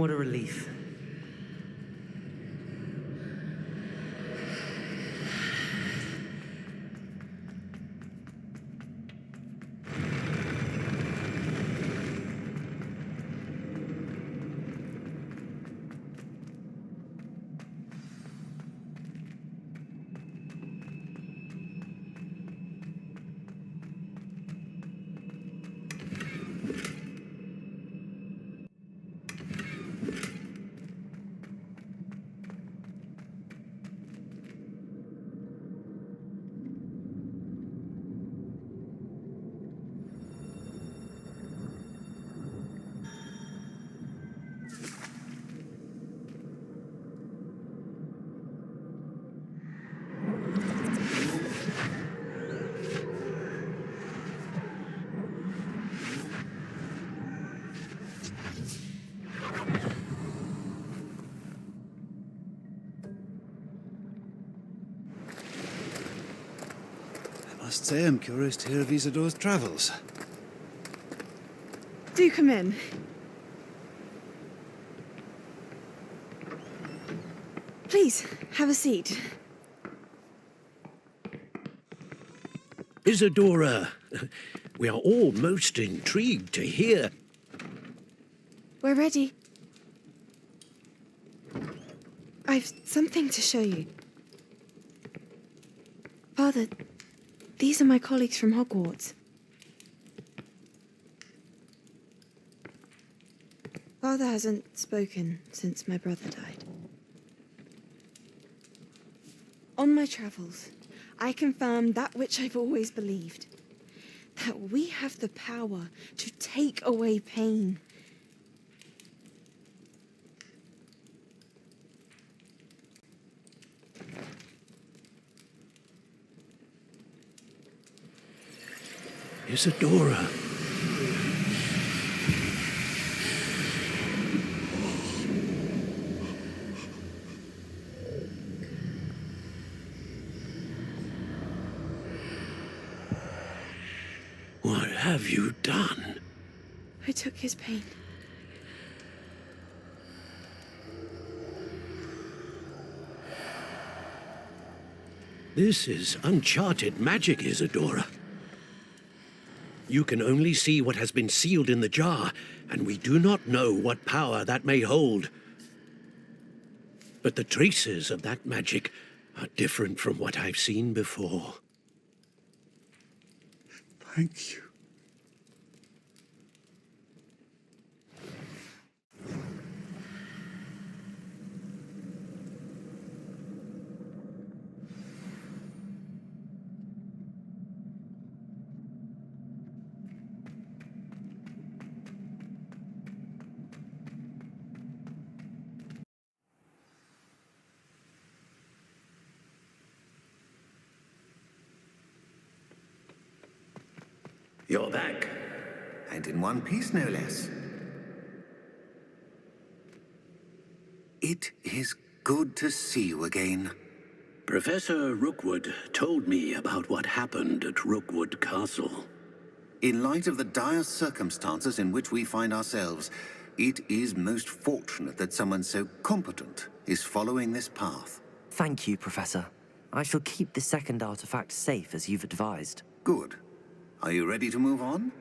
Speaker 2: What a relief.
Speaker 9: Must say I'm curious to hear of Isadora's travels.
Speaker 10: Do come in. Please, have a seat.
Speaker 6: Isadora, we are all most intrigued to hear.
Speaker 10: We're ready. I've something to show you. Father, these are my colleagues from Hogwarts. Father hasn't spoken since my brother died. On my travels, I confirmed that which I've always believed. That we have the power to take away pain.
Speaker 6: Isadora. What have you done?
Speaker 10: I took his pain.
Speaker 6: This is uncharted magic, Isadora. You can only see what has been sealed in the jar, and we do not know what power that may hold. But the traces of that magic are different from what I've seen before.
Speaker 9: Thank you.
Speaker 8: You're back. And in one piece, no less. It is good to see you again.
Speaker 6: Professor Rookwood told me about what happened at Rookwood Castle.
Speaker 8: In light of the dire circumstances in which we find ourselves, it is most fortunate that someone so competent is following this path.
Speaker 1: Thank you, Professor. I shall keep the second artifact safe as you've advised.
Speaker 8: Good. Are you ready to move on?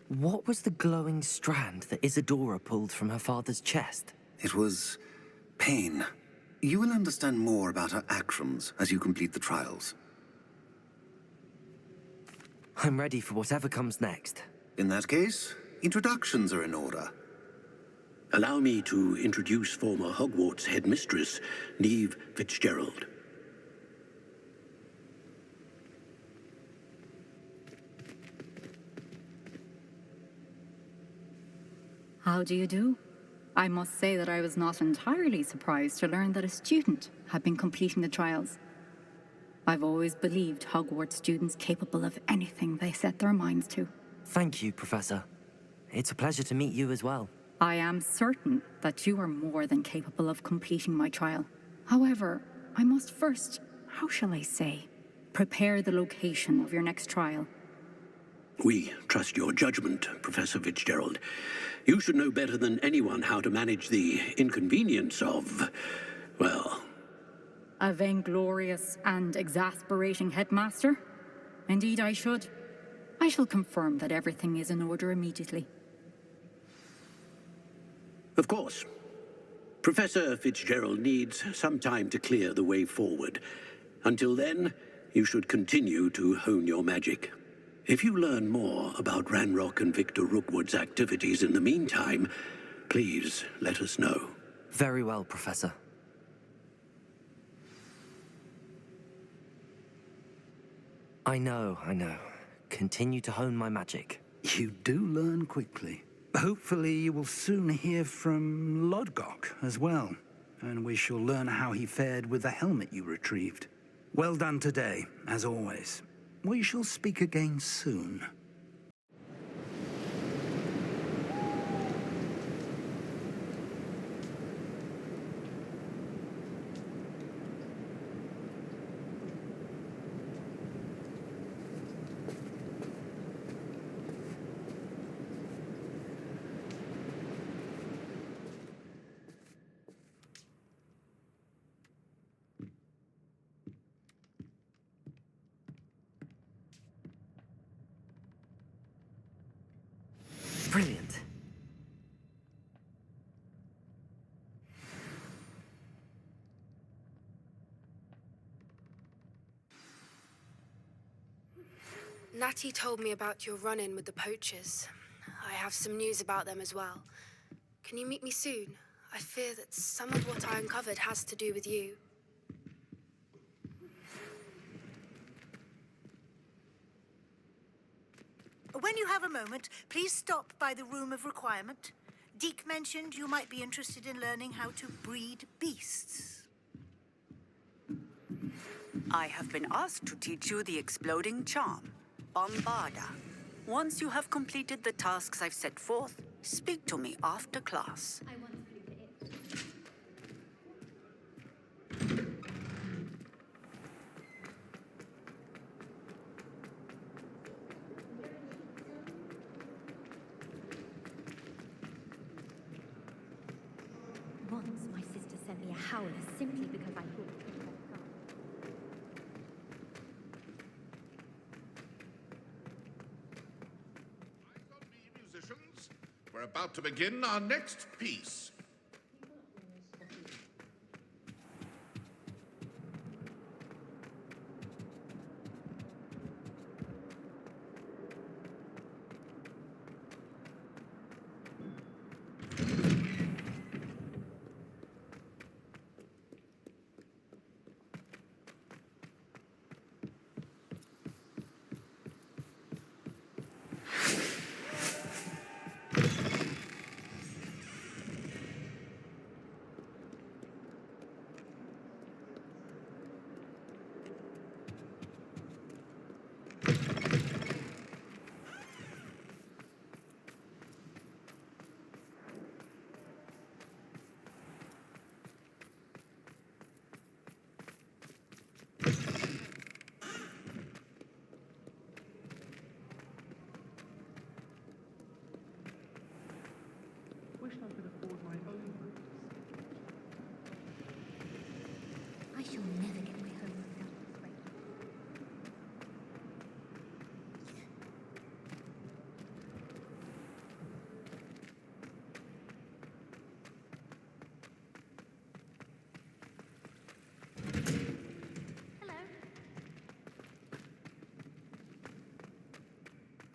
Speaker 1: What was the glowing strand that Isadora pulled from her father's chest?
Speaker 8: It was pain. You will understand more about her actions as you complete the trials.
Speaker 1: I'm ready for whatever comes next.
Speaker 8: In that case, introductions are in order.
Speaker 6: Allow me to introduce former Hogwarts headmistress, Neve Fitzgerald.
Speaker 11: How do you do? I must say that I was not entirely surprised to learn that a student had been completing the trials. I've always believed Hogwarts students capable of anything they set their minds to.
Speaker 1: Thank you, Professor. It's a pleasure to meet you as well.
Speaker 11: I am certain that you are more than capable of completing my trial. However, I must first, how shall I say, prepare the location of your next trial.
Speaker 6: We trust your judgment, Professor Fitzgerald. You should know better than anyone how to manage the inconvenience of, well...
Speaker 11: A vainglorious and exasperating headmaster? Indeed I should. I shall confirm that everything is in order immediately.
Speaker 6: Of course. Professor Fitzgerald needs some time to clear the way forward. Until then, you should continue to hone your magic. If you learn more about Ranrock and Victor Rookwood's activities in the meantime, please let us know.
Speaker 1: Very well, Professor. I know. Continue to hone my magic.
Speaker 4: You do learn quickly. Hopefully you will soon hear from Lodgok as well, and we shall learn how he fared with the helmet you retrieved. Well done today, as always. We shall speak again soon.
Speaker 1: Brilliant.
Speaker 12: Natty told me about your run-in with the poachers. I have some news about them as well. Can you meet me soon? I fear that some of what I uncovered has to do with you.
Speaker 13: When you have a moment, please stop by the Room of Requirement. Deke mentioned you might be interested in learning how to breed beasts.
Speaker 14: I have been asked to teach you the exploding charm, Bombarda. Once you have completed the tasks I've set forth, speak to me after class.
Speaker 15: Once my sister sent me a howler simply because I thought it could help God.
Speaker 16: Musicians, we're about to begin our next piece.
Speaker 15: I shall never get my homework done.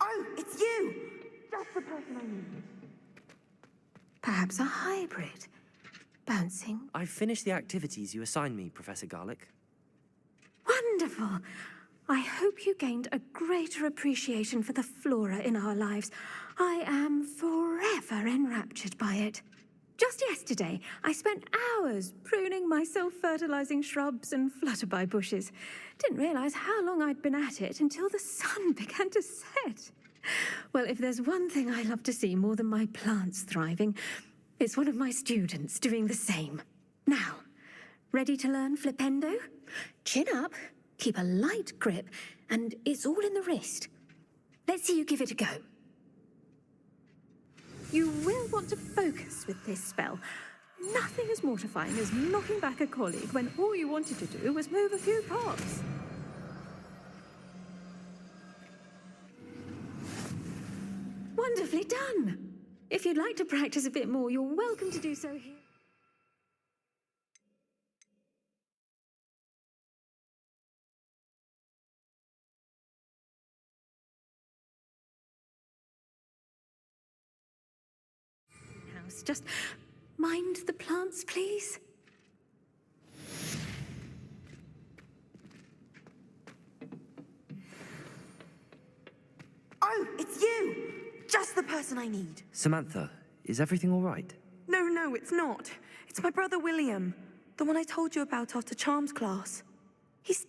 Speaker 17: Oh, it's you! Just the person I needed. Perhaps a hybrid. Bouncing.
Speaker 1: I've finished the activities you assigned me, Professor Garlick.
Speaker 17: Wonderful! I hope you gained a greater appreciation for the flora in our lives. I am forever enraptured by it. Just yesterday, I spent hours pruning my self-fertilizing shrubs and flutterby bushes. Didn't realize how long I'd been at it until the sun began to set. Well, if there's one thing I love to see more than my plants thriving, it's one of my students doing the same. Now, ready to learn flipendo? Chin up, keep a light grip, and it's all in the wrist. Let's see you give it a go. You will want to focus with this spell. Nothing as mortifying as knocking back a colleague when all you wanted to do was move a few pots. Wonderfully done. If you'd like to practice a bit more, you're welcome to do so here. House, just mind the plants, please.
Speaker 18: Oh, it's you! Just the person I need.
Speaker 1: Samantha, is everything all right?
Speaker 18: No, it's not. It's my brother William, the one I told you about after Charms class. He's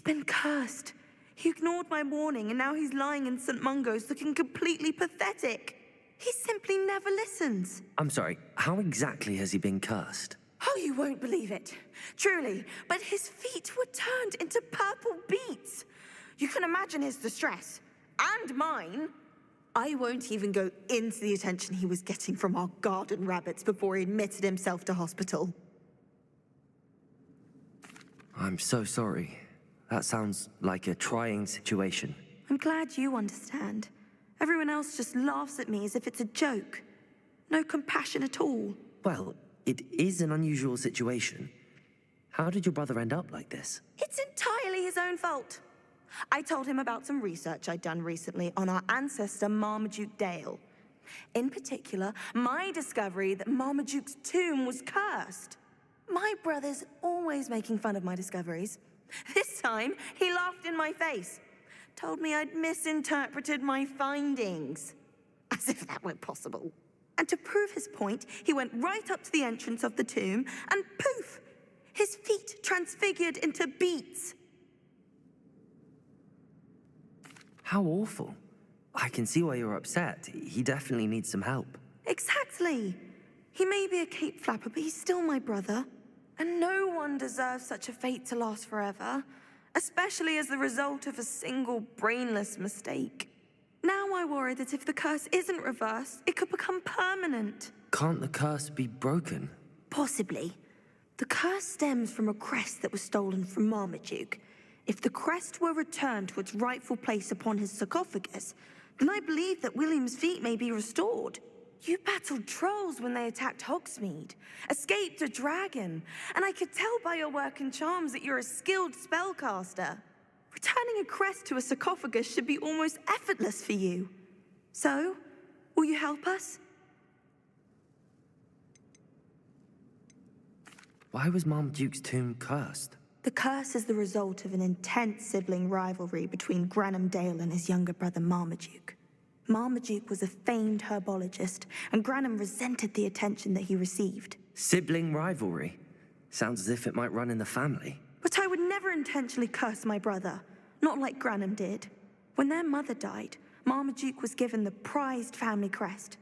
Speaker 18: been cursed. He ignored my warning, and now he's lying in St. Mungo's looking completely pathetic. He simply never listens.
Speaker 1: I'm sorry, how exactly has he been cursed?
Speaker 18: Oh, you won't believe it. Truly, but his feet were turned into purple beets. You can imagine his distress. And mine. I won't even go into the attention he was getting from our garden rabbits before he admitted himself to hospital.
Speaker 1: I'm so sorry. That sounds like a trying situation.
Speaker 18: I'm glad you understand. Everyone else just laughs at me as if it's a joke. No compassion at all.
Speaker 1: Well, it is an unusual situation. How did your brother end up like this?
Speaker 18: It's entirely his own fault. I told him about some research I'd done recently on our ancestor Marmaduke Dale. In particular, my discovery that Marmaduke's tomb was cursed. My brother's always making fun of my discoveries. This time, he laughed in my face. Told me I'd misinterpreted my findings. As if that were possible. And to prove his point, he went right up to the entrance of the tomb and poof! His feet transfigured into beets.
Speaker 1: How awful. I can see why you're upset. He definitely needs some help.
Speaker 18: Exactly. He may be a cape flapper, but he's still my brother. And no one deserves such a fate to last forever, especially as the result of a single brainless mistake. Now I worry that if the curse isn't reversed, it could become permanent.
Speaker 1: Can't the curse be broken?
Speaker 18: Possibly. The curse stems from a crest that was stolen from Marmaduke. If the crest were returned to its rightful place upon his sarcophagus, then I believe that William's feet may be restored. You battled trolls when they attacked Hogsmeade, escaped a dragon, and I could tell by your work and charms that you're a skilled spellcaster. Returning a crest to a sarcophagus should be almost effortless for you. So, will you help us?
Speaker 1: Why was Marmaduke's tomb cursed?
Speaker 18: The curse is the result of an intense sibling rivalry between Granham Dale and his younger brother Marmaduke. Marmaduke was a famed herbologist, and Granham resented the attention that he received.
Speaker 1: Sibling rivalry? Sounds as if it might run in the family.
Speaker 18: But I would never intentionally curse my brother, not like Granham did. When their mother died, Marmaduke was given the prized family crest.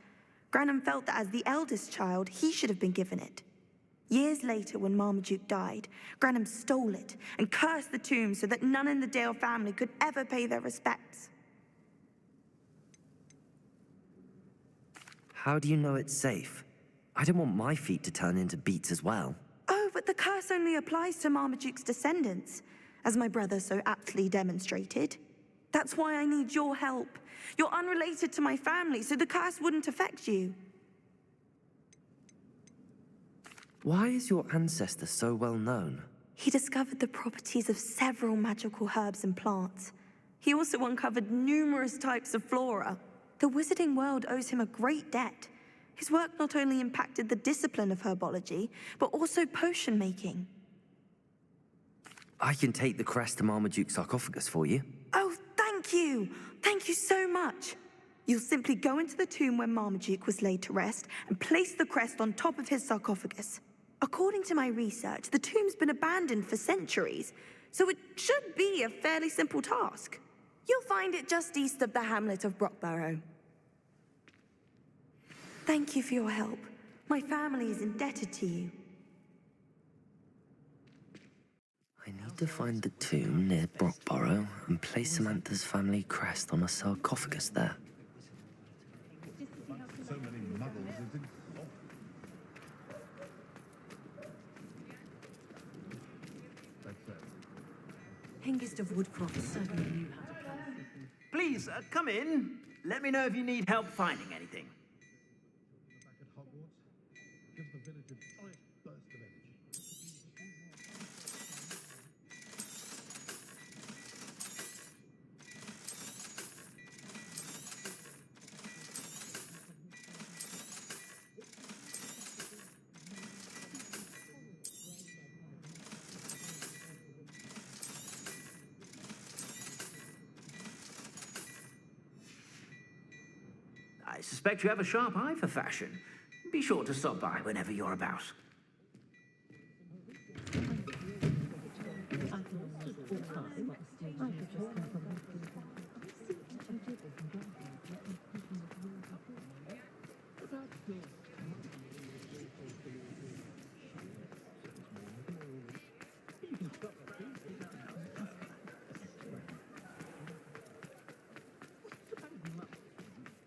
Speaker 18: Granham felt that as the eldest child, he should have been given it. Years later, when Marmaduke died, Granham stole it and cursed the tomb so that none in the Dale family could ever pay their respects.
Speaker 1: How do you know it's safe? I don't want my feet to turn into beets as well.
Speaker 18: Oh, but the curse only applies to Marmaduke's descendants, as my brother so aptly demonstrated. That's why I need your help. You're unrelated to my family, so the curse wouldn't affect you.
Speaker 1: Why is your ancestor so well known?
Speaker 18: He discovered the properties of several magical herbs and plants. He also uncovered numerous types of flora. The wizarding world owes him a great debt. His work not only impacted the discipline of herbology, but also potion making.
Speaker 1: I can take the crest to Marmaduke's sarcophagus for you.
Speaker 18: Oh, thank you! Thank you so much! You'll simply go into the tomb where Marmaduke was laid to rest and place the crest on top of his sarcophagus. According to my research, the tomb's been abandoned for centuries, so it should be a fairly simple task. You'll find it just east of the hamlet of Brockborough. Thank you for your help. My family is indebted to you.
Speaker 1: I need to find the tomb near Brockborough and place Samantha's family crest on a sarcophagus there.
Speaker 19: Hengist of Woodcroft certainly knew how to play.
Speaker 20: Please, come in. Let me know if you need help finding anything.
Speaker 16: Back at Hogwarts, gives the village a solid burst of energy.
Speaker 20: I suspect you have a sharp eye for fashion. Be sure to stop by whenever you're about.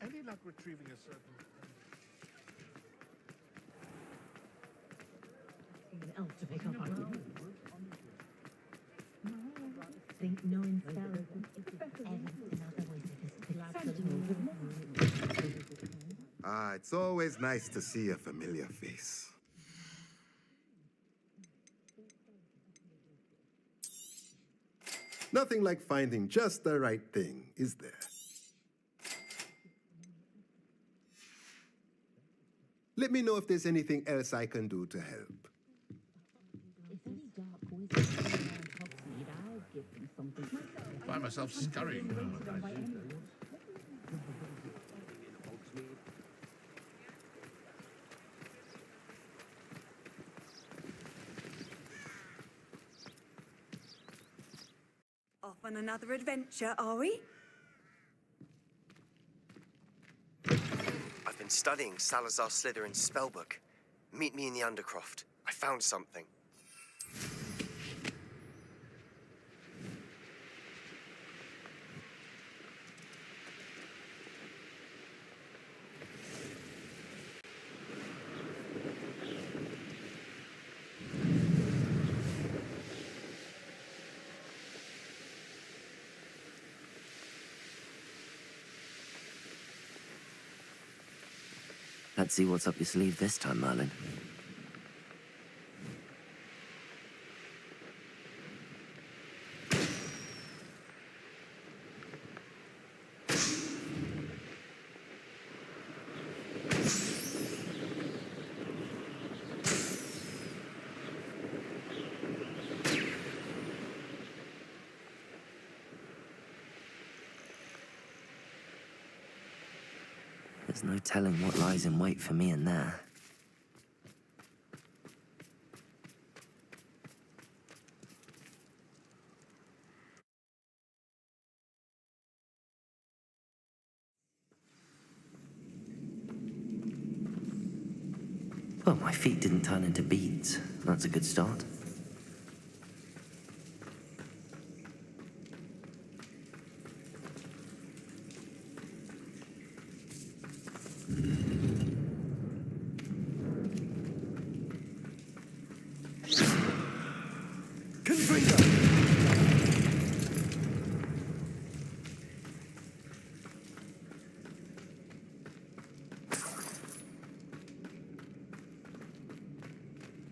Speaker 16: Any luck retrieving a certain...
Speaker 19: Else to pick up on. Think knowing spells is ever another way to this.
Speaker 5: Ah, it's always nice to see a familiar face. Nothing like finding just the right thing, is there? Let me know if there's anything else I can do to help.
Speaker 16: I find myself scurrying.
Speaker 18: Off on another adventure, are we?
Speaker 2: I've been studying Salazar Slytherin's spellbook. Meet me in the Undercroft. I found something.
Speaker 1: Let's see what's up your sleeve this time, Merlin. There's no telling what lies in wait for me in there. Well, my feet didn't turn into beads. That's a good start.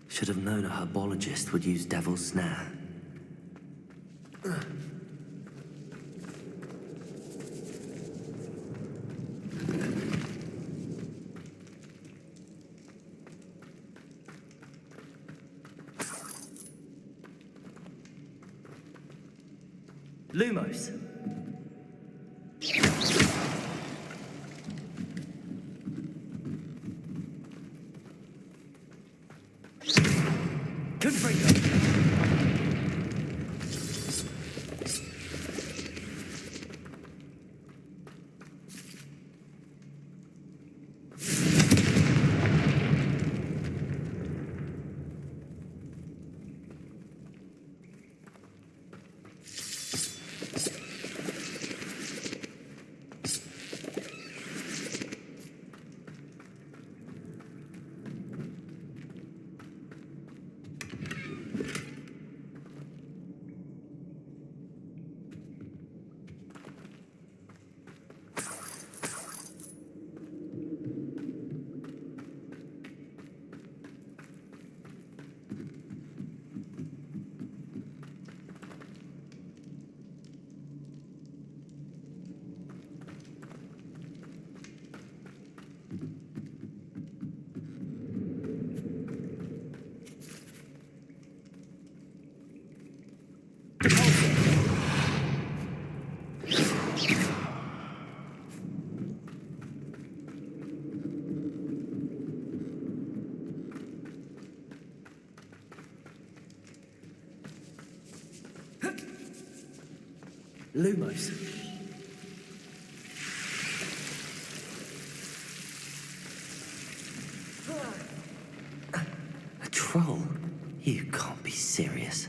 Speaker 1: Should have known a herbologist would use Devil's Snare. Lumos. Lumos. A troll? You can't be serious.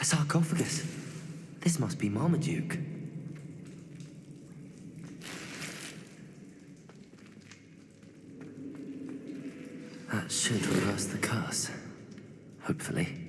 Speaker 1: sarcophagus. This must be Marmaduke. That should reverse the curse. Hopefully.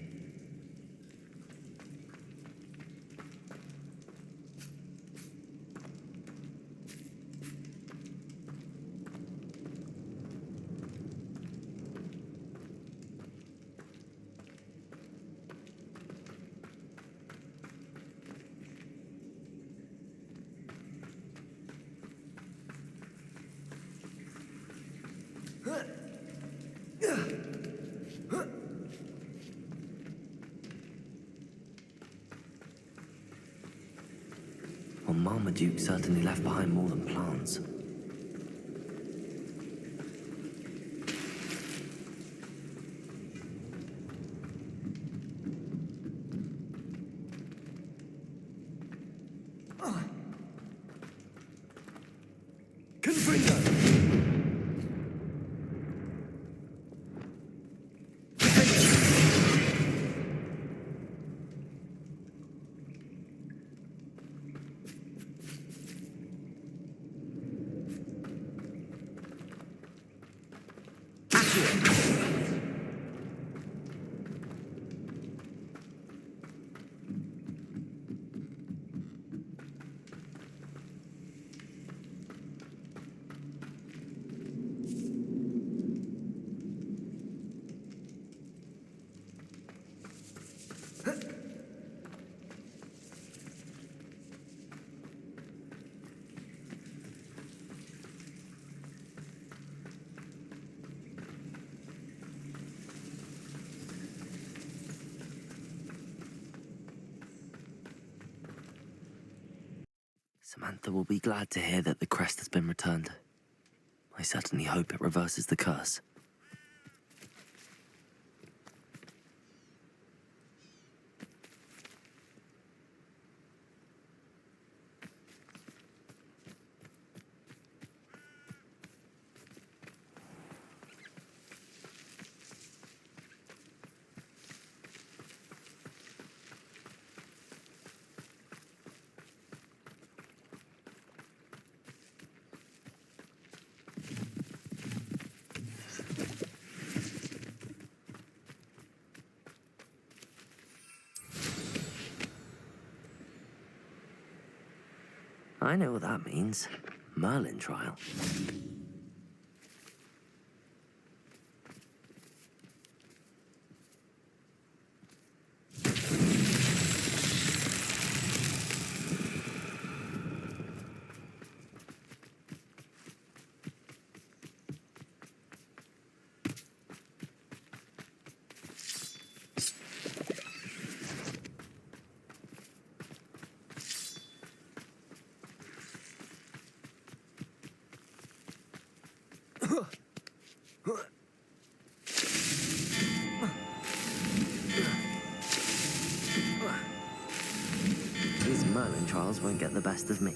Speaker 1: Well, Marmaduke certainly left behind more than plants. Samantha will be glad to hear that the crest has been returned. I certainly hope it reverses the curse. I know what that means. Merlin trial. These Merlin trials won't get the best of me.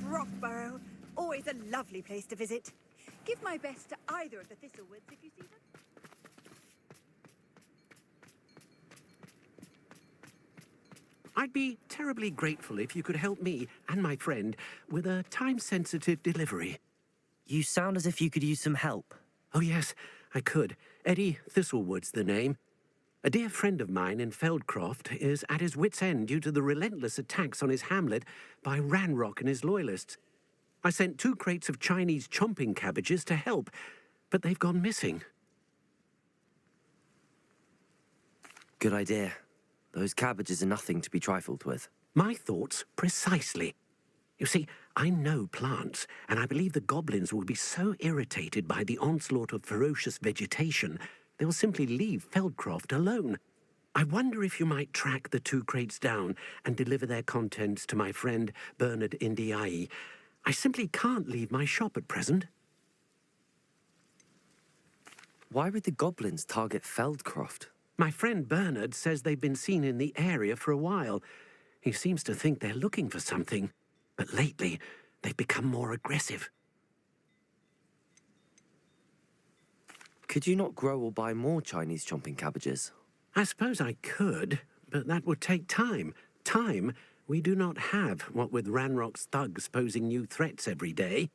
Speaker 21: Rockburrow. Always a lovely place to visit. Give my best to either of the Thistlewoods if you see them.
Speaker 22: I'd be terribly grateful if you could help me and my friend with a time-sensitive delivery.
Speaker 3: You sound as if you could use some help.
Speaker 22: Oh, yes, I could. Eddie Thistlewood's the name. A dear friend of mine in Feldcroft is at his wit's end due to the relentless attacks on his hamlet by Ranrock and his loyalists. I sent 2 crates of Chinese chomping cabbages to help, but they've gone missing.
Speaker 1: Good idea. Those cabbages are nothing to be trifled with.
Speaker 22: My thoughts precisely. You see, I know plants, and I believe the goblins will be so irritated by the onslaught of ferocious vegetation, they'll simply leave Feldcroft alone. I wonder if you might track the 2 crates down and deliver their contents to my friend Bernard Indiai. I simply can't leave my shop at present.
Speaker 1: Why would the goblins target Feldcroft?
Speaker 22: My friend Bernard says they've been seen in the area for a while. He seems to think they're looking for something, but lately they've become more aggressive.
Speaker 1: Could you not grow or buy more Chinese chomping cabbages?
Speaker 22: I suppose I could, but that would take time. Time we do not have, what with Ranrock's thugs posing new threats every day.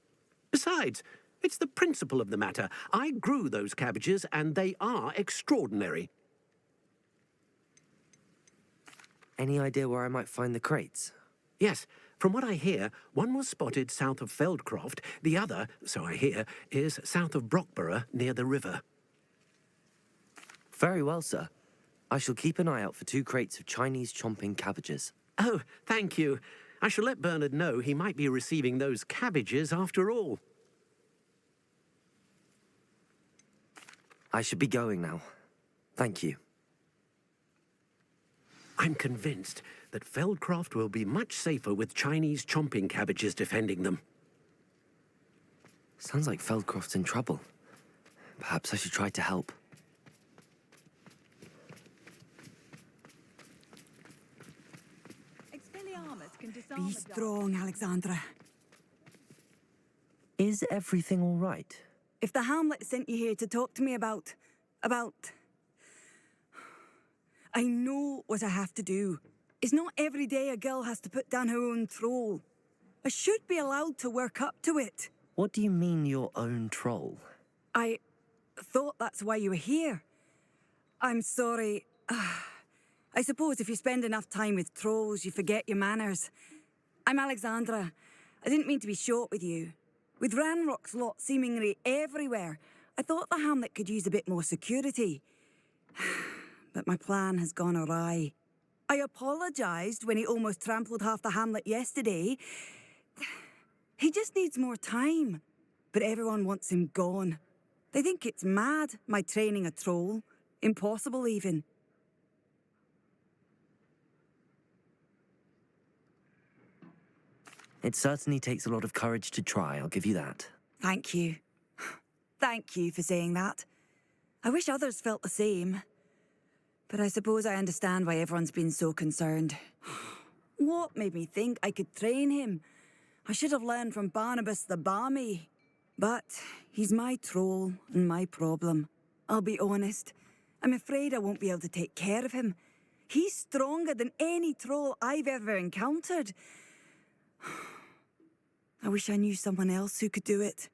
Speaker 22: Besides, it's the principle of the matter. I grew those cabbages, and they are extraordinary.
Speaker 1: Any idea where I might find the crates?
Speaker 22: Yes, from what I hear, one was spotted south of Feldcroft, the other, so I hear, is south of Brockborough, near the river.
Speaker 1: Very well, sir. I shall keep an eye out for 2 crates of Chinese chomping cabbages.
Speaker 22: Oh, thank you. I shall let Bernard know he might be receiving those cabbages after all.
Speaker 1: I should be going now. Thank you.
Speaker 22: I'm convinced that Feldcroft will be much safer with Chinese chomping cabbages defending them.
Speaker 1: Sounds like Feldcroft's in trouble. Perhaps I should try to help.
Speaker 21: Be strong, Alexandra.
Speaker 1: Is everything all right?
Speaker 21: If the Hamlet sent you here to talk to me about... I know what I have to do. It's not every day a girl has to put down her own troll. I should be allowed to work up to it.
Speaker 1: What do you mean, your own troll?
Speaker 21: I thought that's why you were here. I'm sorry. I suppose if you spend enough time with trolls, you forget your manners. I'm Alexandra. I didn't mean to be short with you. With Ranrock's lot seemingly everywhere, I thought the Hamlet could use a bit more security. But my plan has gone awry. I apologised when he almost trampled half the Hamlet yesterday. He just needs more time. But everyone wants him gone. They think it's mad, my training a troll. Impossible, even.
Speaker 1: It certainly takes a lot of courage to try, I'll give you that.
Speaker 21: Thank you. Thank you for saying that. I wish others felt the same. But I suppose I understand why everyone's been so concerned. What made me think I could train him? I should have learned from Barnabas the Barmy. But he's my troll and my problem. I'll be honest. I'm afraid I won't be able to take care of him. He's stronger than any troll I've ever encountered. I wish I knew someone else who could do it.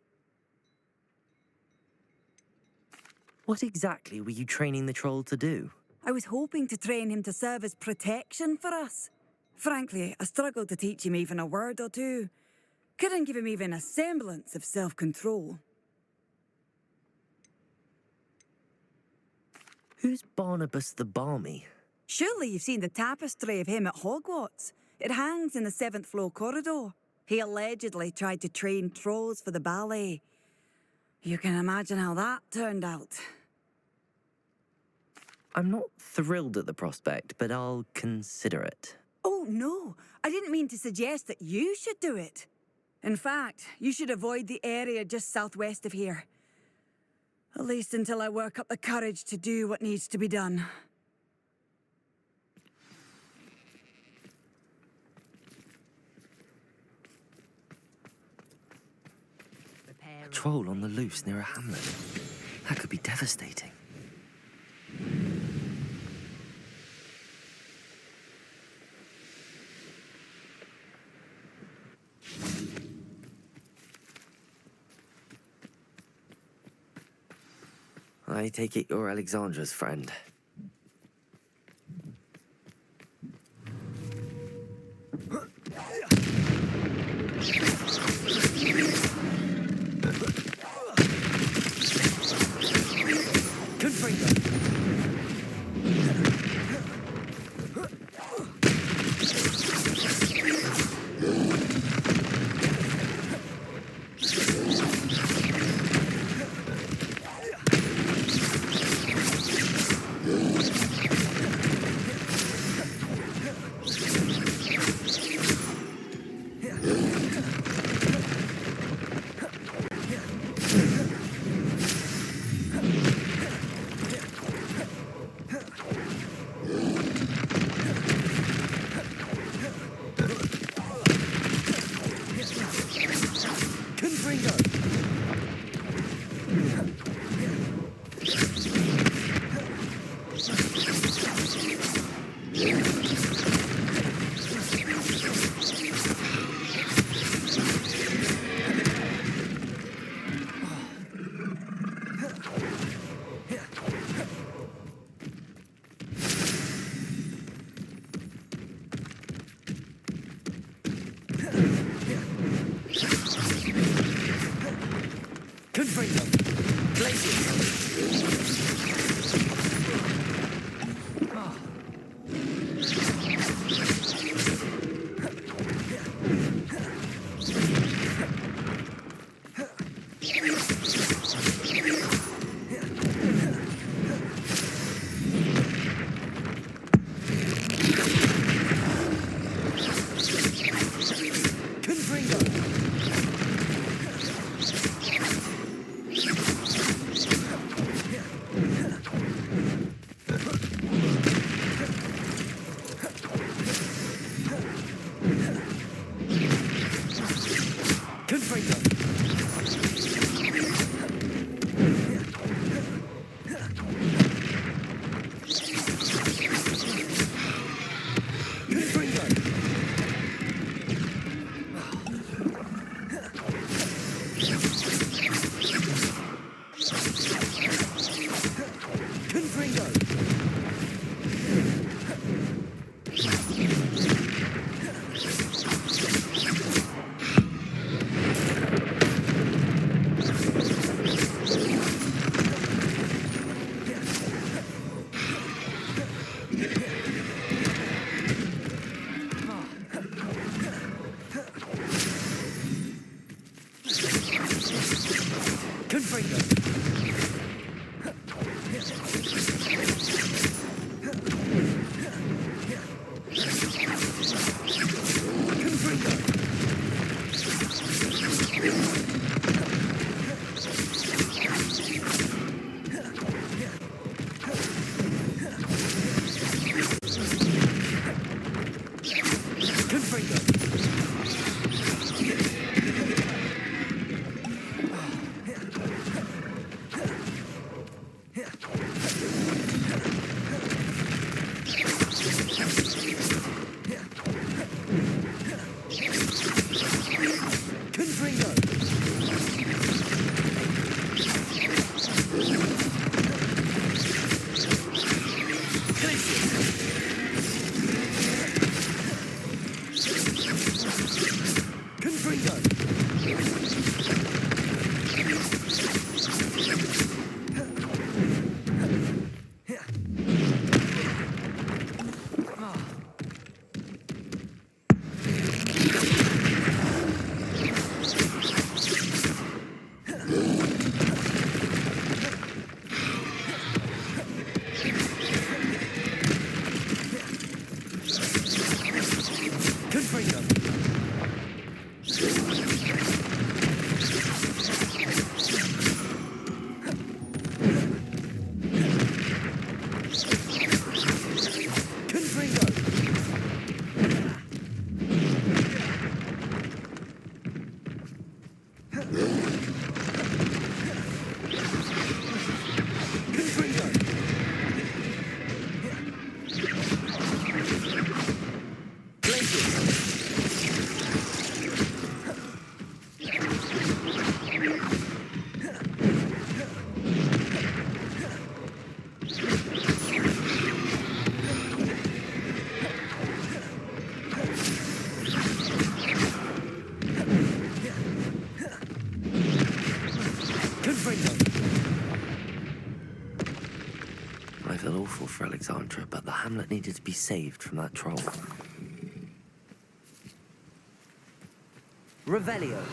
Speaker 1: What exactly were you training the troll to do?
Speaker 21: I was hoping to train him to serve as protection for us. Frankly, I struggled to teach him even a word or two. Couldn't give him even a semblance of self-control.
Speaker 1: Who's Barnabas the Barmy?
Speaker 21: Surely you've seen the tapestry of him at Hogwarts. It hangs in the 7th floor corridor. He allegedly tried to train trolls for the ballet. You can imagine how that turned out.
Speaker 1: I'm not thrilled at the prospect, but I'll consider it.
Speaker 21: Oh, no. I didn't mean to suggest that you should do it. In fact, you should avoid the area just southwest of here. At least until I work up the courage to do what needs to be done.
Speaker 1: A troll on the loose near a hamlet. That could be devastating. I take it you're Alexandra's friend.
Speaker 2: Confringo!
Speaker 1: I feel awful for Alexandra, but the hamlet needed to be saved from that troll.
Speaker 2: Revelio.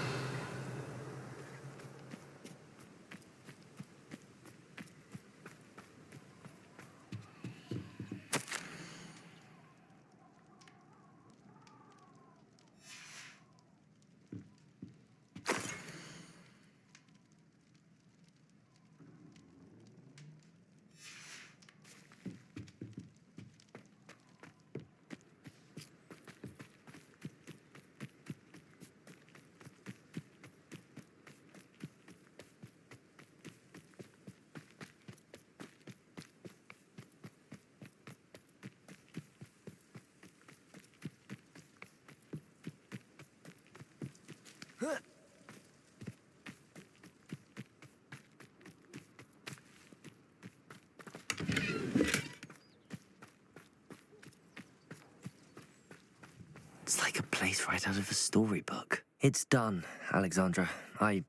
Speaker 1: It's like a place right out of a storybook. It's done, Alexandra. I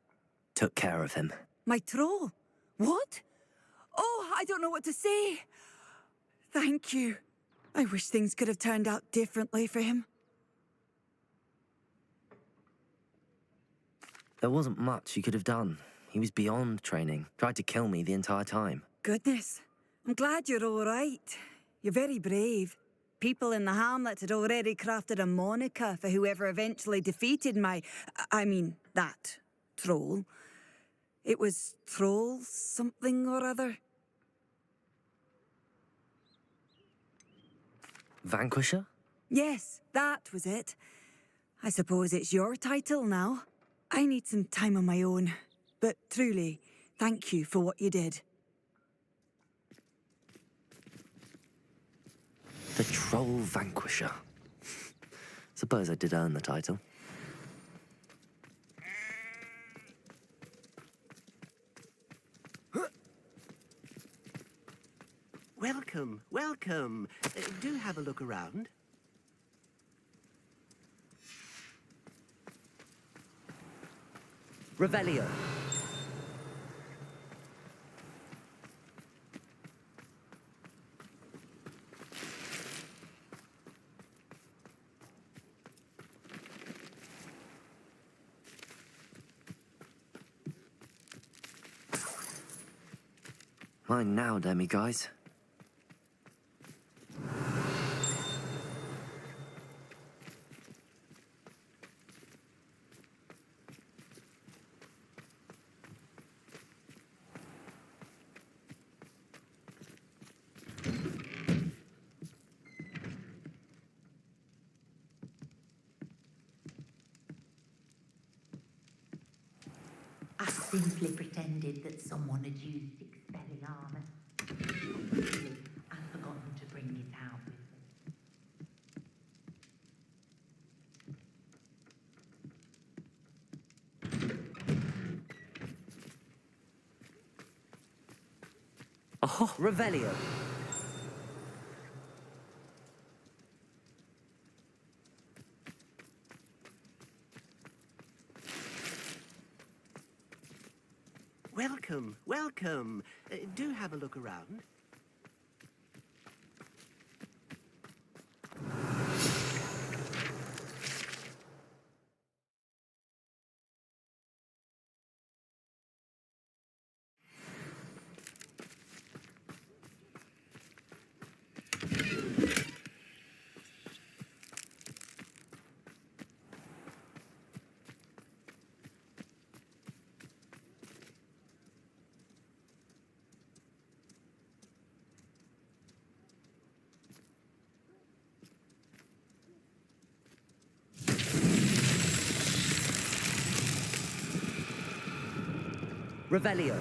Speaker 1: took care of him.
Speaker 21: My troll? What? Oh, I don't know what to say. Thank you. I wish things could have turned out differently for him.
Speaker 1: There wasn't much you could have done. He was beyond training, tried to kill me the entire time.
Speaker 21: Goodness. I'm glad you're all right. You're very brave. People in the hamlet had already crafted a moniker for whoever eventually defeated that troll. It was Troll something or other.
Speaker 1: Vanquisher?
Speaker 21: Yes, that was it. I suppose it's your title now. I need some time on my own. But truly, thank you for what you did.
Speaker 1: The Troll Vanquisher. Suppose I did earn the title.
Speaker 20: Welcome, welcome. Do have a look around.
Speaker 1: Revelio. Mine now, Demi guys.
Speaker 7: I simply pretended that someone had used expelling armor. Really, I'd forgotten to bring it out with me.
Speaker 1: Oh, Revelio.
Speaker 20: Welcome, welcome. Do have a look around.
Speaker 1: Revelio.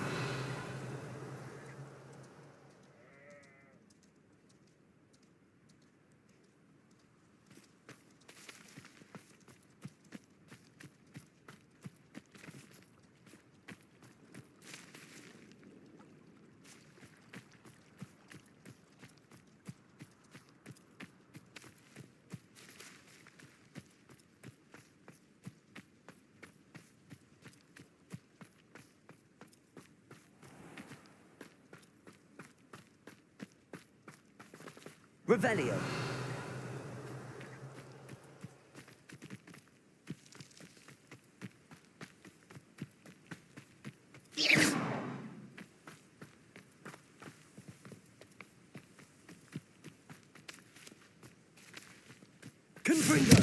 Speaker 1: Revelio. Confringo.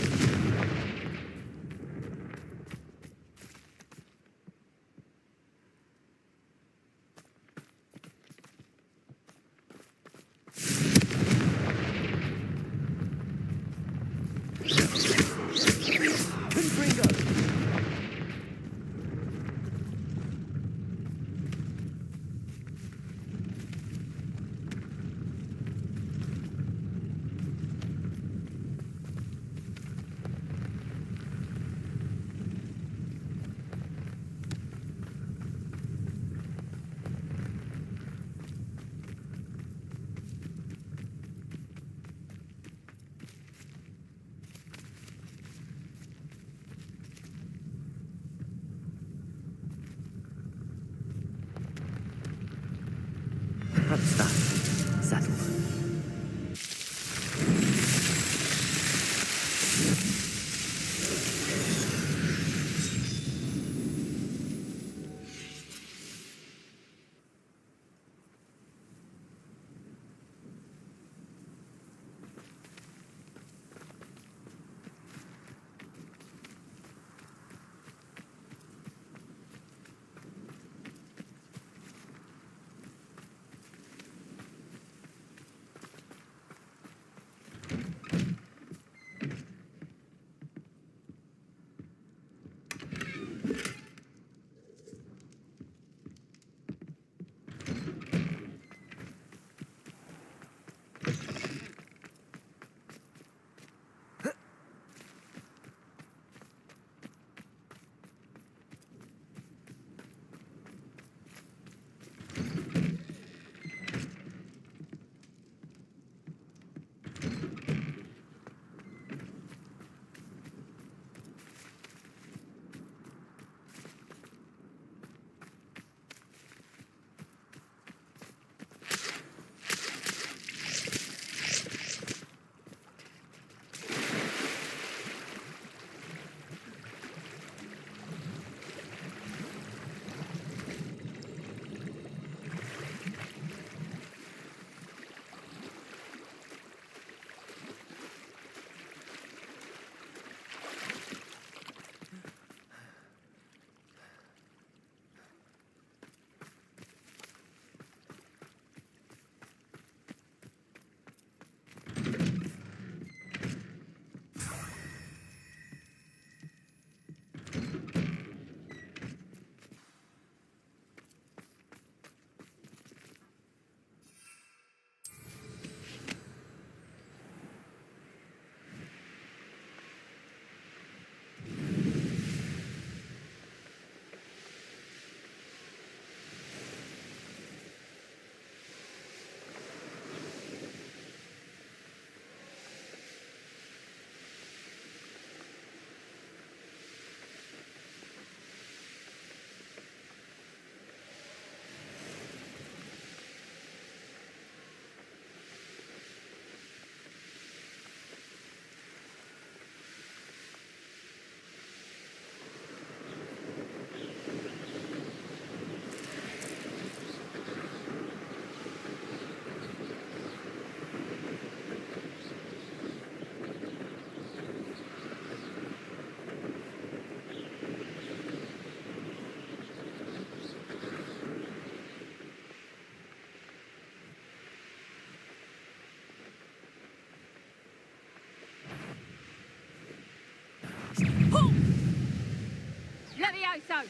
Speaker 17: so.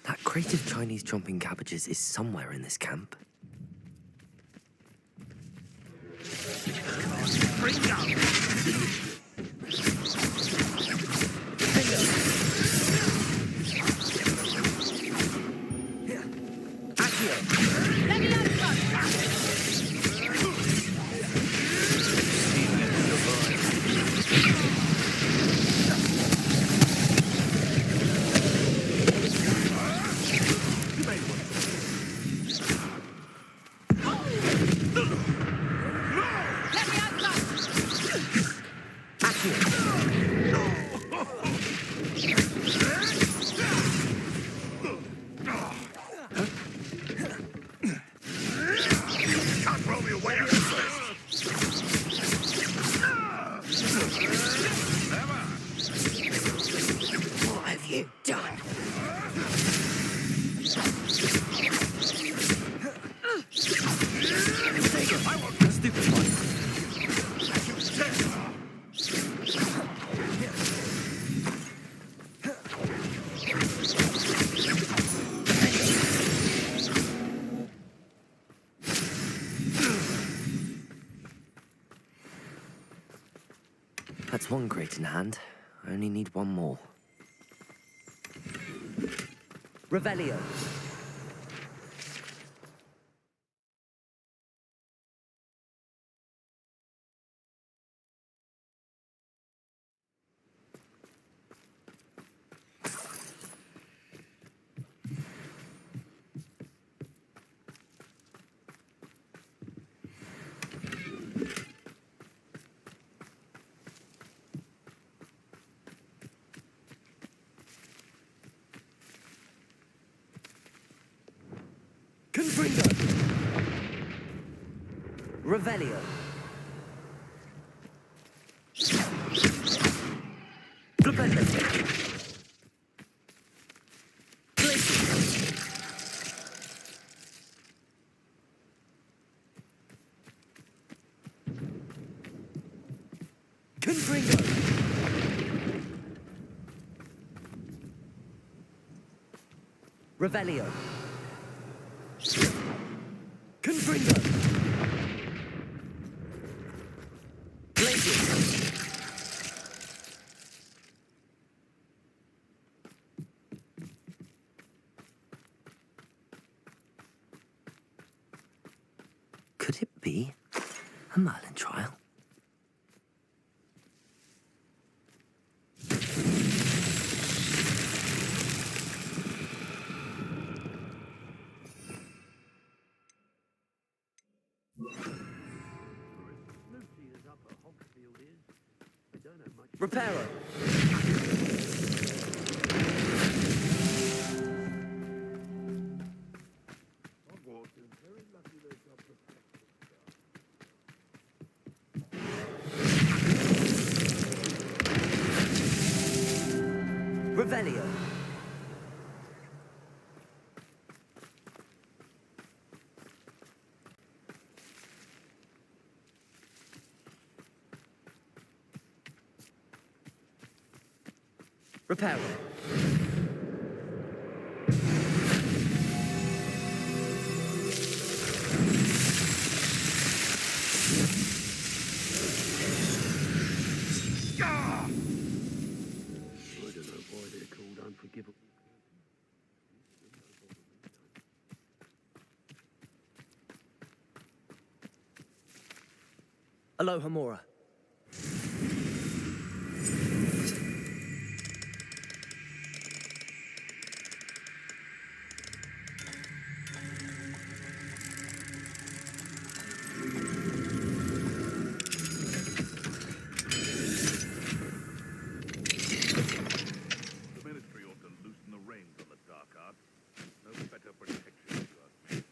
Speaker 1: That crate of Chinese chomping cabbages is somewhere in this camp.
Speaker 18: What have you done?
Speaker 22: I won't be a stupid one.
Speaker 1: That's one crate in hand. I only need one more.
Speaker 2: Revelio. Confringo. Revelio. Flipendo. Confringo. Revelio. Confringo. Blazing.
Speaker 1: Could it be a Merlin trial?
Speaker 2: Reparo. Revelio. Reparo.
Speaker 22: I don't know why they're called unforgivable.
Speaker 2: Aloha Mora.
Speaker 16: The Ministry ought to loosen the reins on the dark arts. No better protection, if you ask me.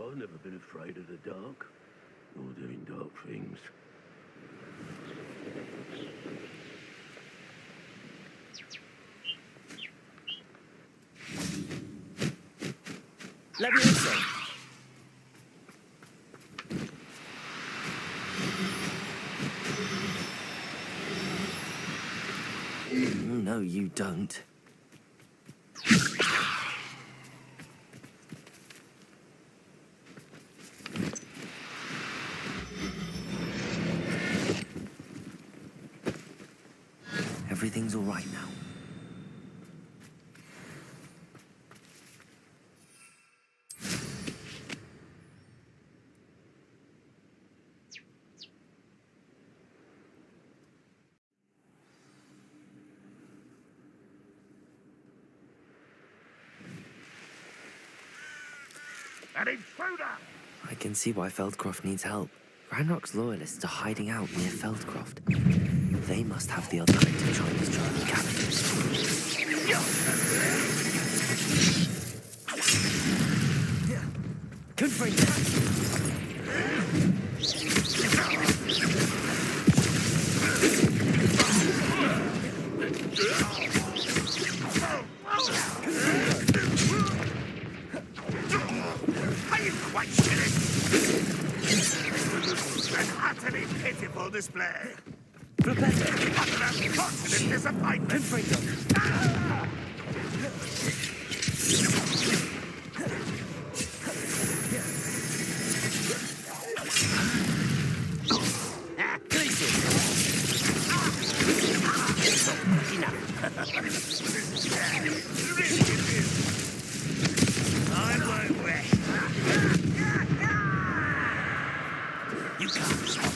Speaker 8: I've never been afraid of the dark, or doing dark things.
Speaker 2: Leviosa!
Speaker 1: No, you don't. Everything's all right now.
Speaker 16: An intruder!
Speaker 1: I can see why Feldcroft needs help. Ranrock's loyalists are hiding out near Feldcroft. They must have the other crate of Chinese German cabbages.
Speaker 4: Are you quite finished? An utterly pitiful display. What an unfortunate disappointment. Ah! I won't rest. You can't stop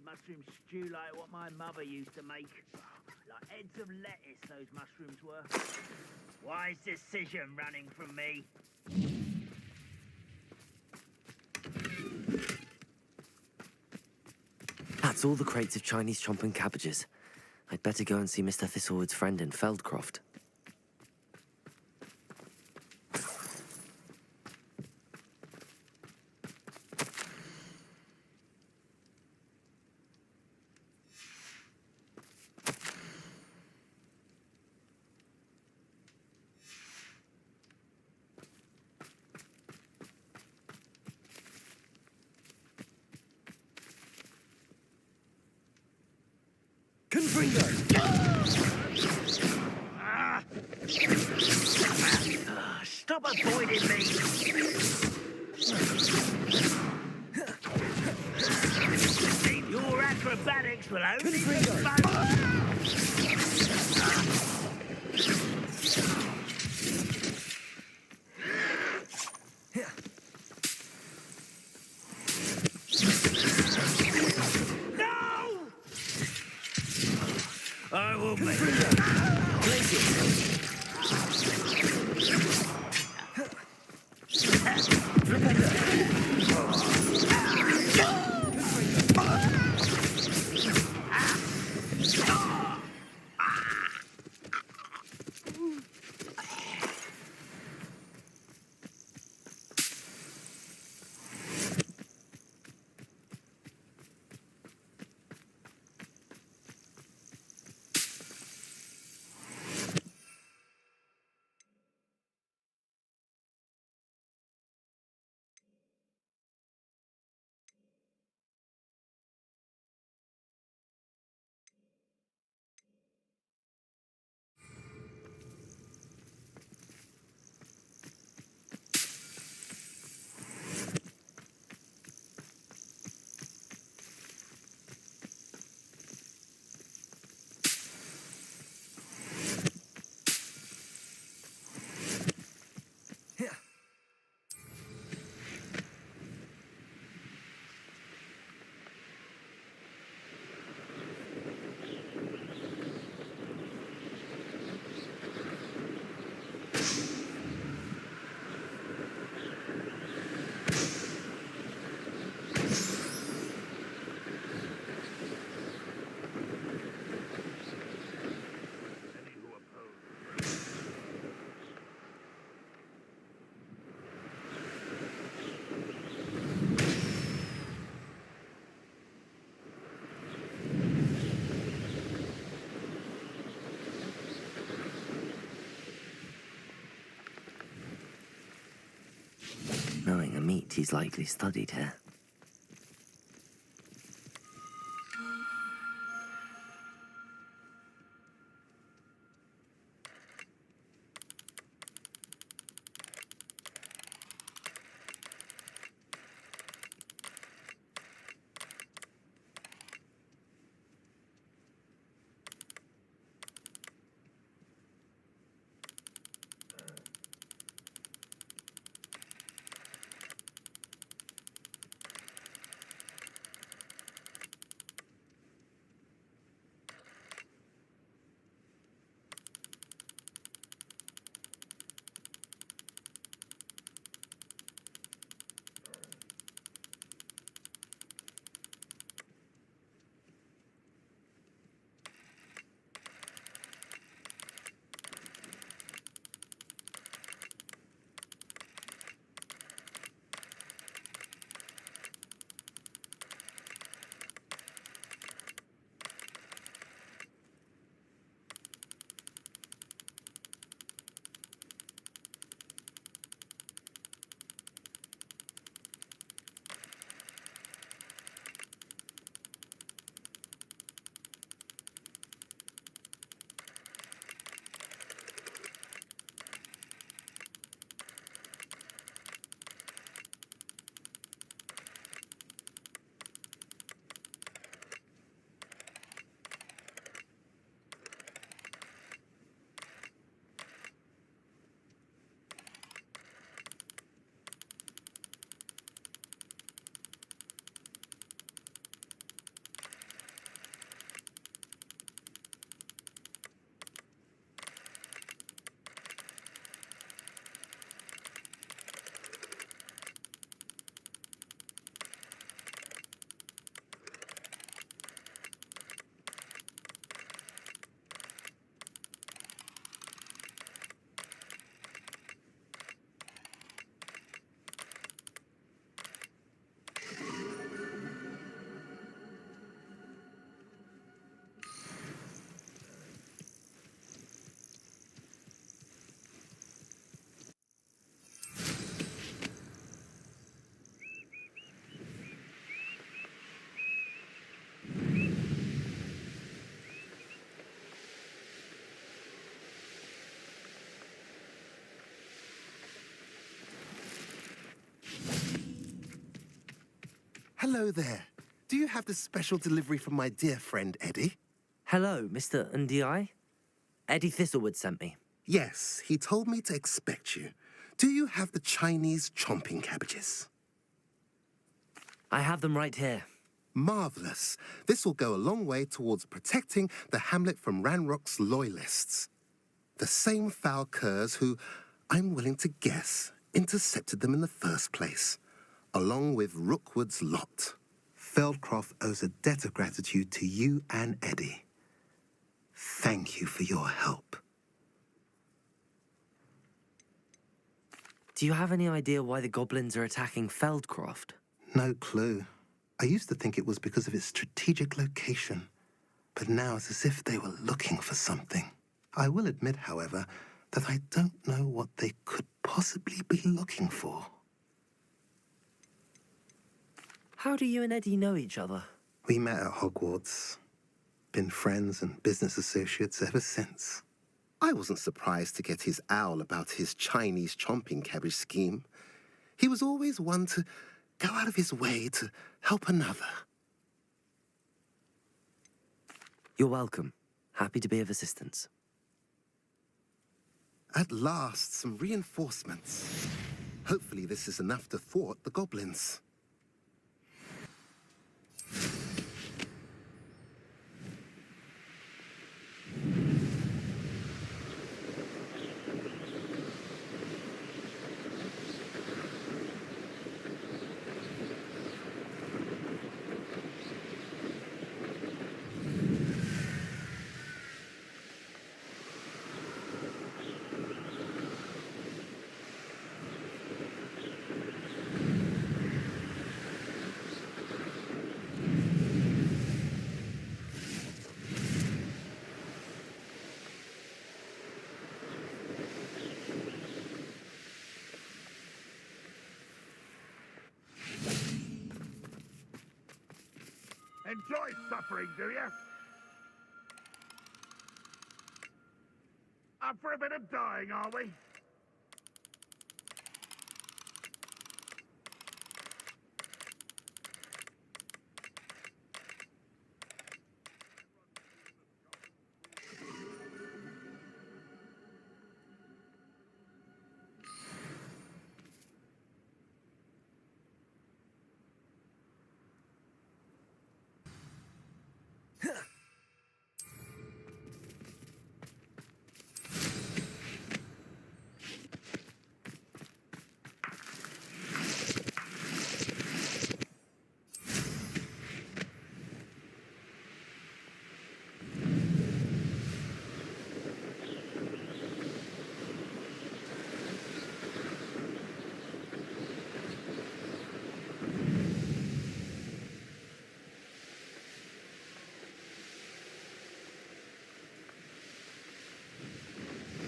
Speaker 20: mushroom stew like what my mother used to make. Like heads of lettuce, those mushrooms were. Wise decision running from me.
Speaker 1: That's all the crates of Chinese chomp and cabbages. I'd better go and see Mr. Thistlewood's friend in Feldcroft.
Speaker 20: Stop avoiding me! Your acrobatics will only be fun.
Speaker 4: I will make
Speaker 1: meat he's likely studied here.
Speaker 5: Hello there. Do you have the special delivery from my dear friend Eddie?
Speaker 1: Hello, Mr. Ndi. Eddie Thistlewood sent me.
Speaker 5: Yes, he told me to expect you. Do you have the Chinese chomping cabbages?
Speaker 1: I have them right here.
Speaker 5: Marvelous. This will go a long way towards protecting the hamlet from Ranrock's loyalists. The same foul curs who, I'm willing to guess, intercepted them in the first place, along with Rookwood's lot. Feldcroft owes a debt of gratitude to you and Eddie. Thank you for your help.
Speaker 1: Do you have any idea why the goblins are attacking Feldcroft?
Speaker 5: No clue. I used to think it was because of its strategic location, but now it's as if they were looking for something. I will admit, however, that I don't know what they could possibly be looking for.
Speaker 1: How do you and Eddie know each other?
Speaker 5: We met at Hogwarts. Been friends and business associates ever since. I wasn't surprised to get his owl about his Chinese chomping cabbage scheme. He was always one to go out of his way to help another.
Speaker 1: You're welcome. Happy to be of assistance.
Speaker 5: At last, some reinforcements. Hopefully this is enough to thwart the goblins.
Speaker 16: enjoy suffering, do you? Up for a bit of dying, are we?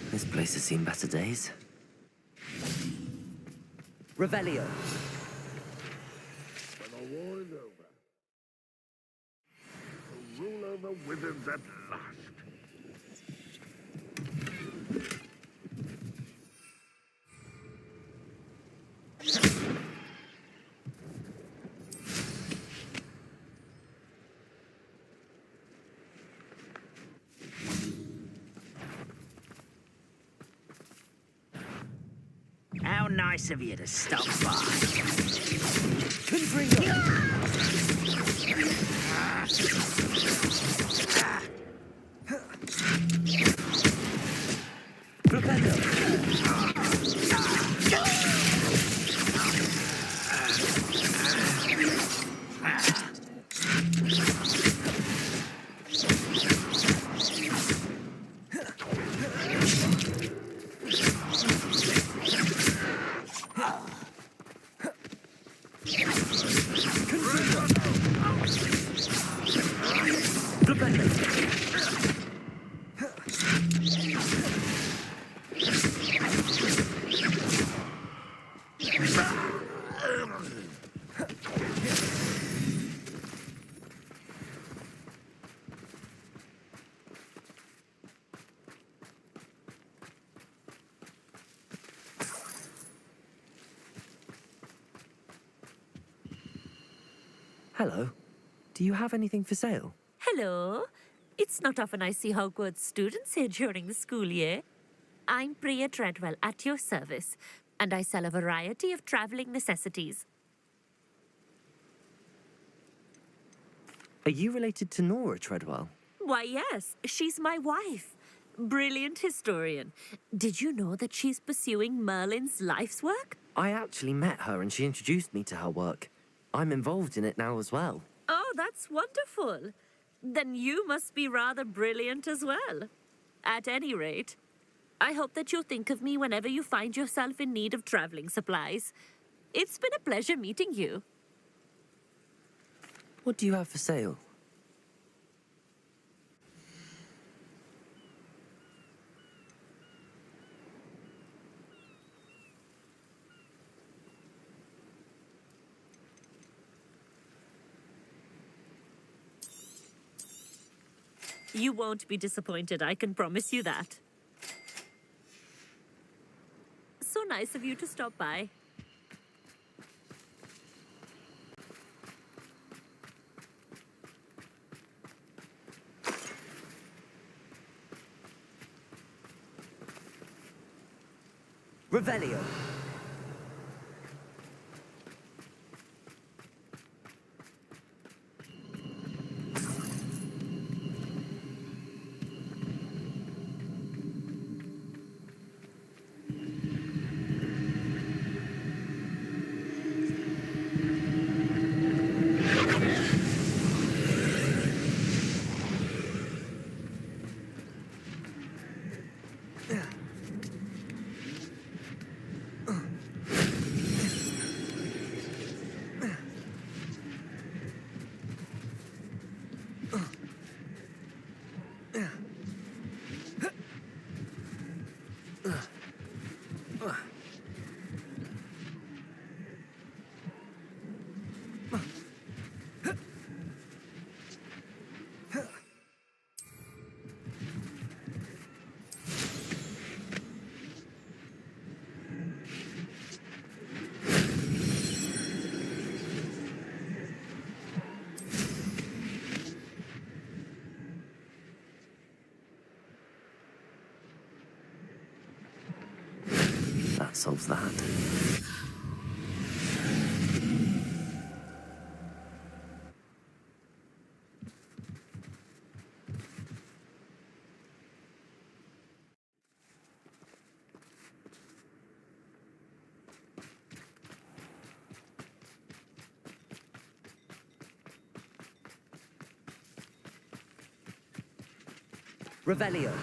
Speaker 1: This place has seen better days.
Speaker 2: Revelio.
Speaker 16: When the war is over, we'll rule over wizards at last.
Speaker 20: How nice of you to stop by.
Speaker 1: Hello. Do you have anything for sale?
Speaker 9: Hello. It's not often I see Hogwarts students here during the school year. I'm Priya Treadwell at your service, and I sell a variety of traveling necessities.
Speaker 1: Are you related to Nora Treadwell?
Speaker 9: Why, yes, she's my wife. Brilliant historian. Did you know that she's pursuing Merlin's life's work?
Speaker 1: I actually met her and she introduced me to her work. I'm involved in it now as well.
Speaker 9: Oh, that's wonderful. Then you must be rather brilliant as well. At any rate, I hope that you'll think of me whenever you find yourself in need of traveling supplies. It's been a pleasure meeting you.
Speaker 1: What do you have for sale?
Speaker 9: You won't be disappointed, I can promise you that. So nice of you to stop by.
Speaker 2: Revelio.
Speaker 1: solves that.
Speaker 2: Revelio.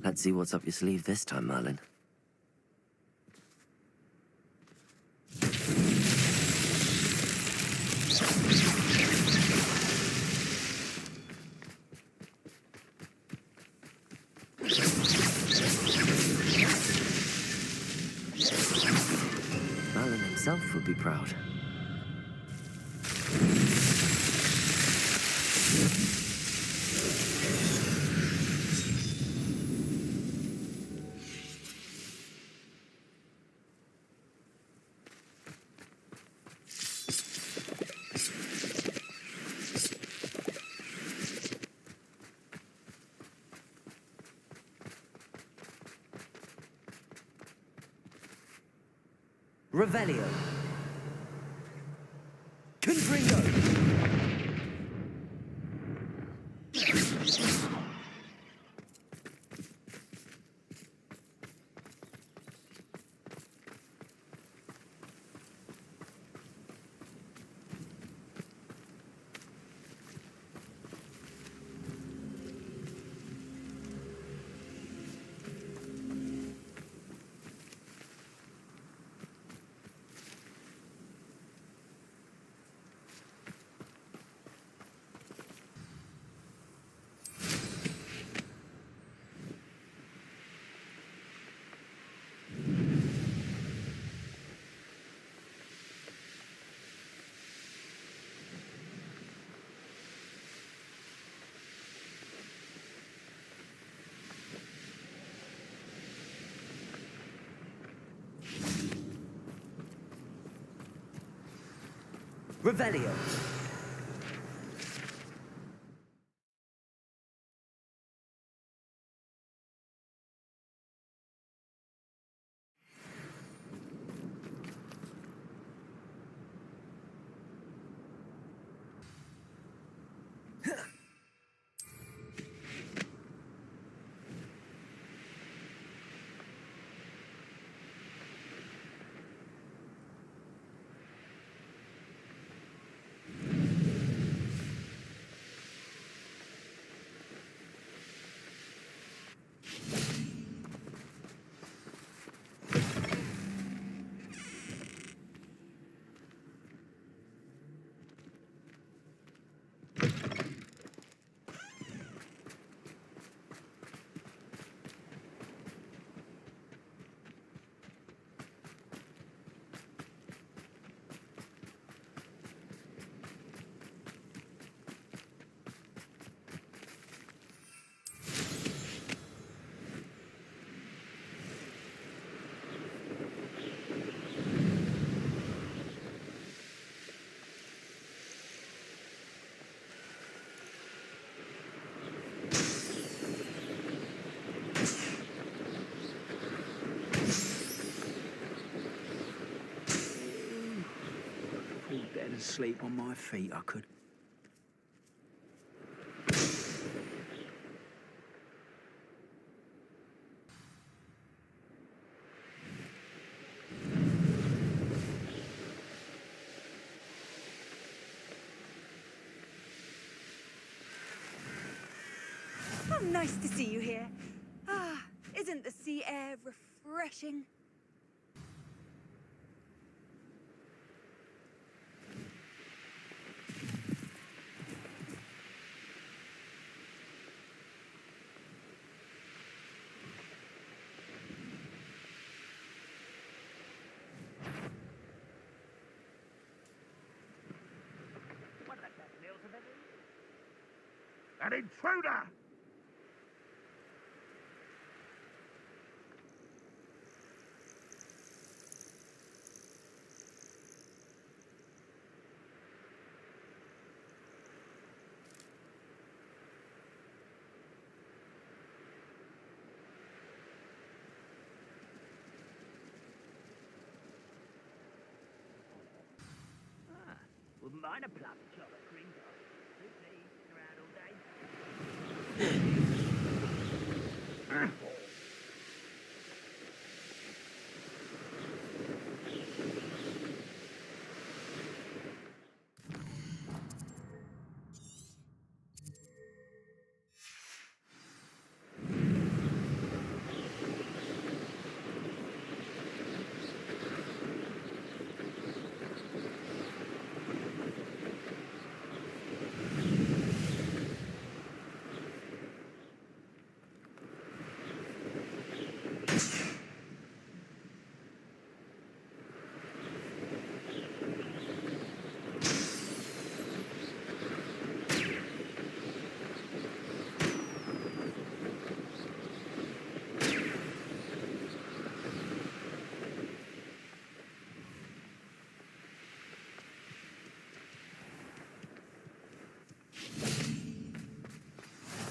Speaker 1: Let's see what's up your sleeve this time, Merlin. Merlin himself would be proud.
Speaker 2: Revelio. Confringo. Revelio.
Speaker 4: be better than sleep on my feet, I could.
Speaker 21: Oh, nice to see you here. Ah, isn't the sea air refreshing?
Speaker 16: An intruder!
Speaker 20: Wouldn't mind a plum chop at Gringo. Suits me, been around all day.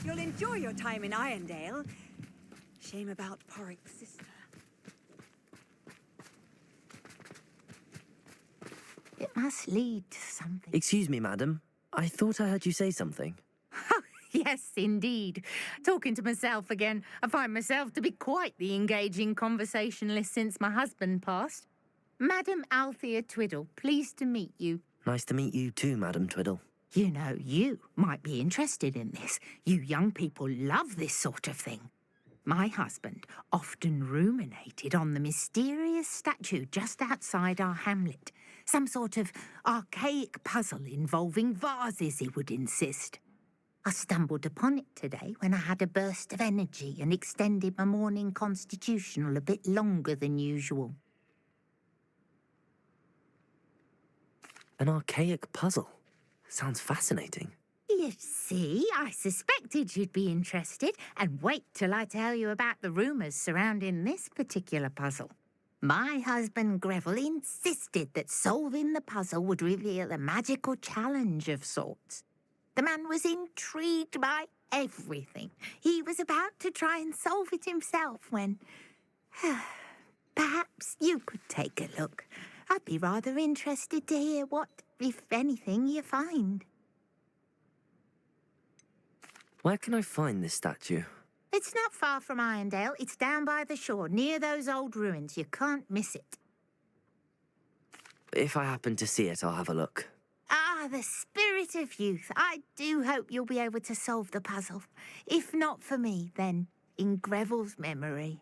Speaker 21: You'll enjoy your time in Irondale. Shame about Porrick's sister.
Speaker 7: It must lead to something.
Speaker 1: Excuse me, madam. I thought I heard you say something.
Speaker 7: Yes, indeed. Talking to myself again. I find myself to be quite the engaging conversationalist since my husband passed. Madam Althea Twiddle, pleased to meet you.
Speaker 1: Nice to meet you too, Madam Twiddle.
Speaker 7: You know, you might be interested in this. You young people love this sort of thing. My husband often ruminated on the mysterious statue just outside our hamlet. Some sort of archaic puzzle involving vases, he would insist. I stumbled upon it today when I had a burst of energy and extended my morning constitutional a bit longer than usual.
Speaker 1: An archaic puzzle. Sounds fascinating.
Speaker 7: You see, I suspected you'd be interested, and wait till I tell you about the rumours surrounding this particular puzzle. My husband Greville insisted that solving the puzzle would reveal a magical challenge of sorts. The man was intrigued by everything. He was about to try and solve it himself when... Perhaps you could take a look. I'd be rather interested to hear what, if anything, you find.
Speaker 1: Where can I find this statue?
Speaker 7: It's not far from Irondale. It's down by the shore, near those old ruins. You can't miss it.
Speaker 1: If I happen to see it, I'll have a look.
Speaker 7: Ah, the spirit of youth. I do hope you'll be able to solve the puzzle. If not for me, then in Greville's memory.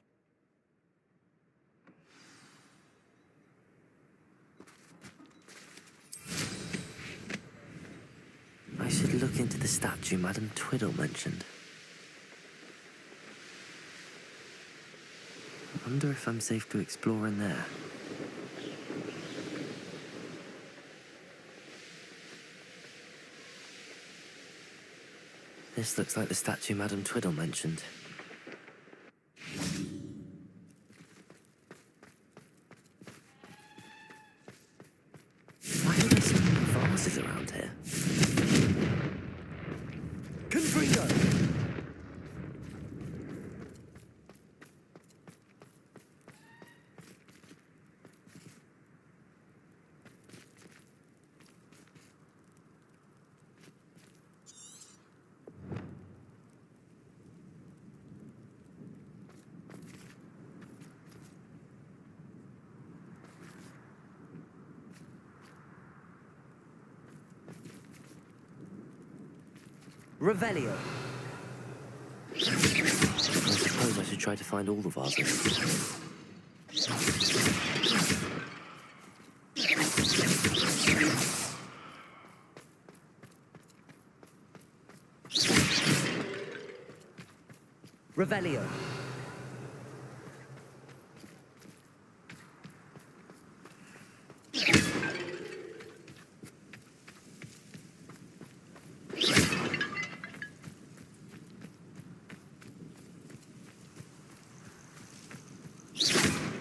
Speaker 1: I should look into the statue Madam Twiddle mentioned. I wonder if I'm safe to explore in there. This looks like the statue Madam Twiddle mentioned. Why are there so many vases around here?
Speaker 2: Confringo!
Speaker 1: Revelio. I suppose I should try to find all the vases. Revelio.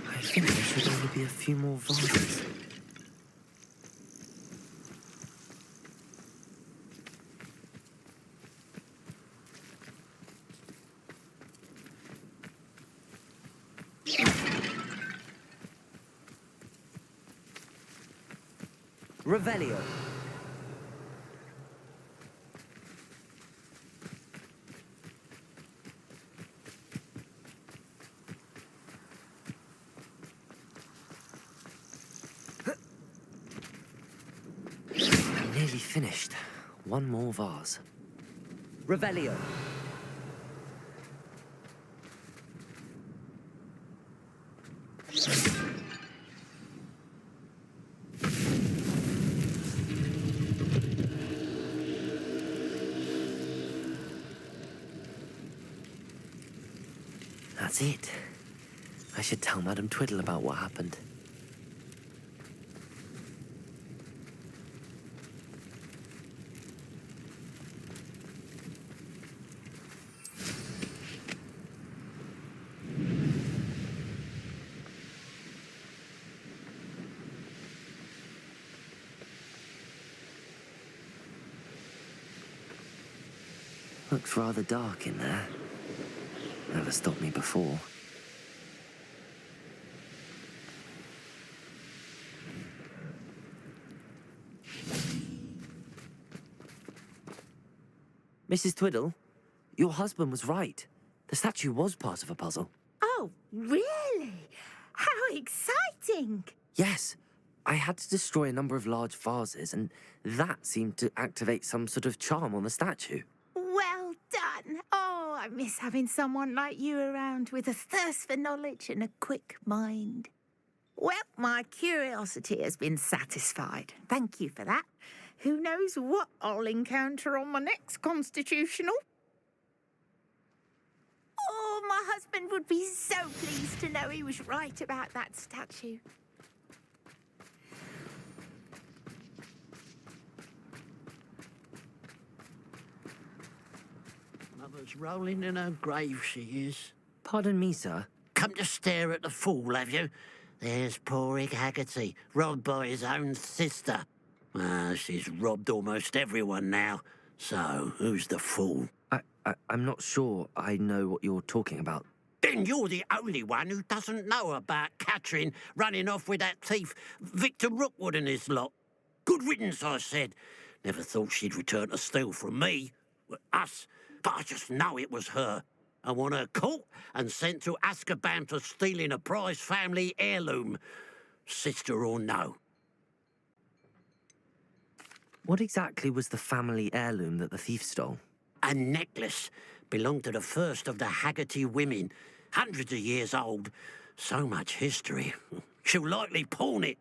Speaker 1: I think there should only be a few more vases. Revelio. I'm nearly finished. One more vase. Revelio. That's it. I should tell Madame Twiddle about what happened. Looks rather dark in there. Never stopped me before. Mrs. Twiddle, your husband was right. The statue was part of a puzzle.
Speaker 7: Oh, really? How exciting!
Speaker 1: Yes, I had to destroy a number of large vases, and that seemed to activate some sort of charm on the statue.
Speaker 7: Well done. Oh, I miss having someone like you around with a thirst for knowledge and a quick mind. Well, my curiosity has been satisfied. Thank you for that. Who knows what I'll encounter on my next constitutional? Oh, my husband would be so pleased to know he was right about that statue.
Speaker 10: Mother's rolling in her grave, she is.
Speaker 1: Pardon me, sir.
Speaker 10: Come to stare at the fool, have you? There's poor Ig Haggerty, robbed by his own sister. She's robbed almost everyone now. So, who's the fool?
Speaker 1: I'm not sure I know what you're talking about.
Speaker 10: Then you're the only one who doesn't know about Catherine running off with that thief, Victor Rookwood and his lot. Good riddance, I said. Never thought she'd return to steal from me, us, but I just know it was her. I want her caught and sent to Azkaban for stealing a prize family heirloom, sister or no.
Speaker 1: What exactly was the family heirloom that the thief stole?
Speaker 10: A necklace belonged to the first of the Haggerty women, hundreds of years old. So much history. She'll likely pawn it.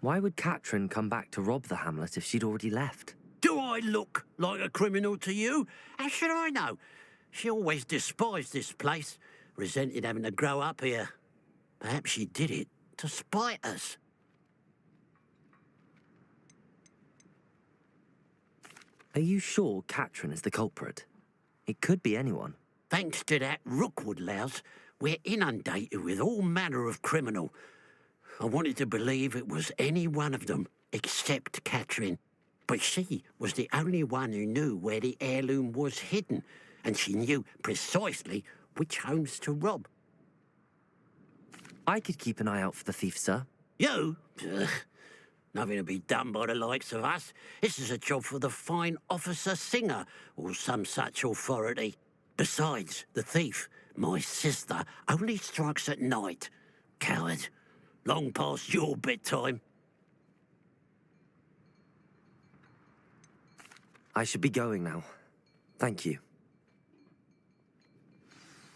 Speaker 1: Why would Catherine come back to rob the hamlet if she'd already left?
Speaker 10: Do I look like a criminal to you? How should I know? She always despised this place, resented having to grow up here. Perhaps she did it to spite us.
Speaker 1: Are you sure Catherine is the culprit? It could be anyone.
Speaker 10: Thanks to that Rookwood louse, we're inundated with all manner of criminal. I wanted to believe it was any one of them, except Catherine. But she was the only one who knew where the heirloom was hidden, and she knew precisely which homes to rob.
Speaker 1: I could keep an eye out for the thief, sir.
Speaker 10: You? Ugh. Nothing to be done by the likes of us. This is a job for the fine officer Singer, or some such authority. Besides, the thief, my sister, only strikes at night. Coward. Long past your bedtime.
Speaker 1: I should be going now. Thank you.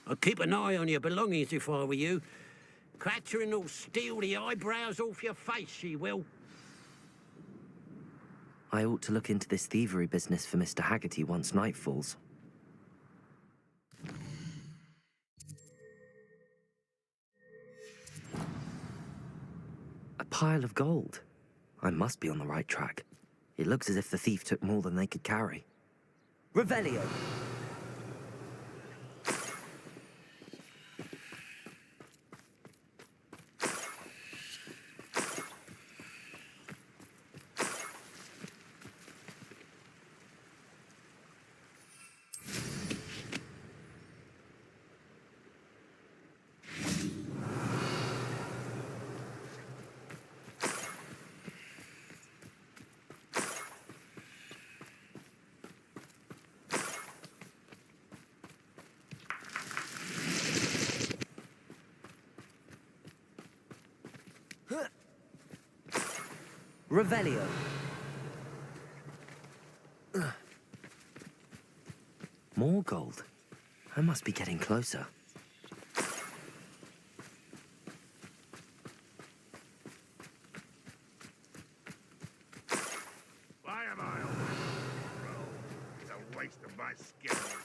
Speaker 10: I'd keep an eye on your belongings if I were you. Catherine will steal the eyebrows off your face, she will.
Speaker 1: I ought to look into this thievery business for Mr. Haggerty once night falls. A pile of gold. I must be on the right track. It looks as if the thief took more than they could carry. Revelio! Revelio. More gold. I must be getting closer.
Speaker 16: Why am I always roll? It's a waste of my skills.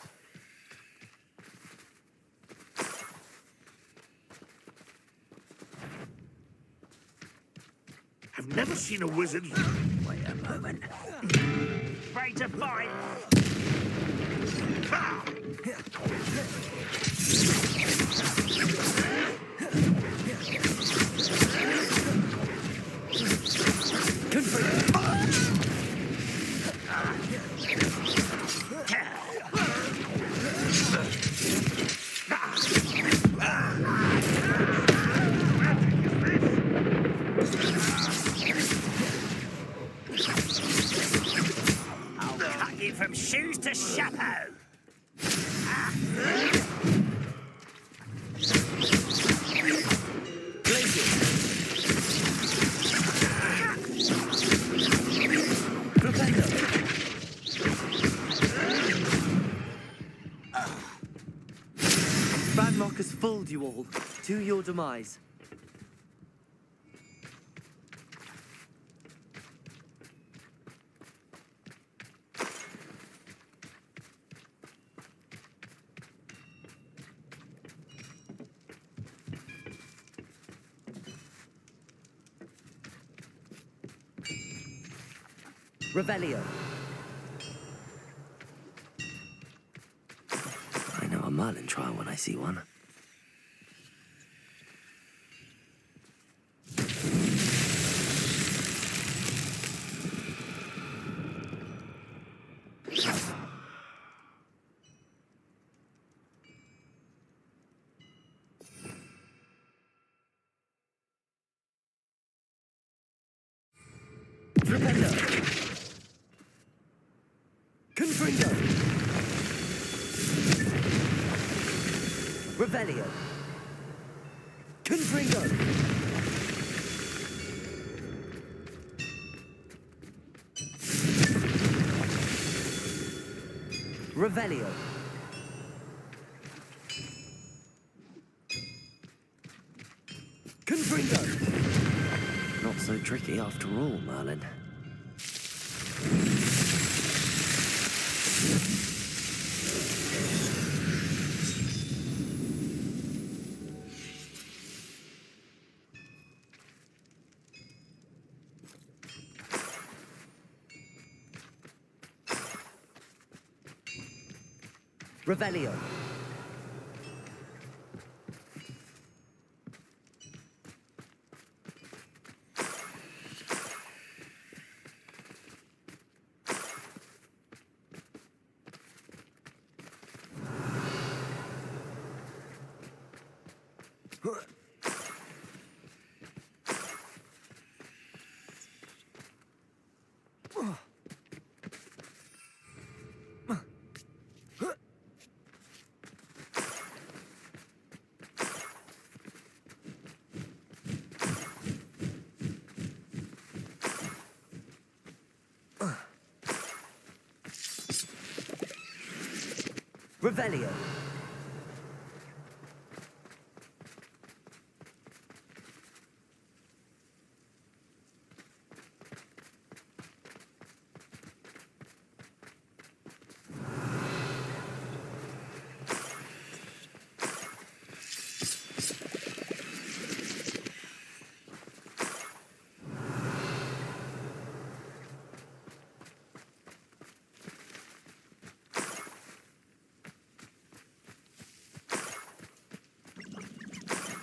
Speaker 16: I've never seen a wizard. Wait a moment. Afraid to fight. Ha!
Speaker 20: I'll cut you from shoes to chapeau.
Speaker 1: Badlock has fooled you all. To your demise. Revelio. I know a Merlin trial when I see one. Confringo! Revelio! Confringo! Revelio! Confringo! Not so tricky after all, Merlin. Revelio. Revelio.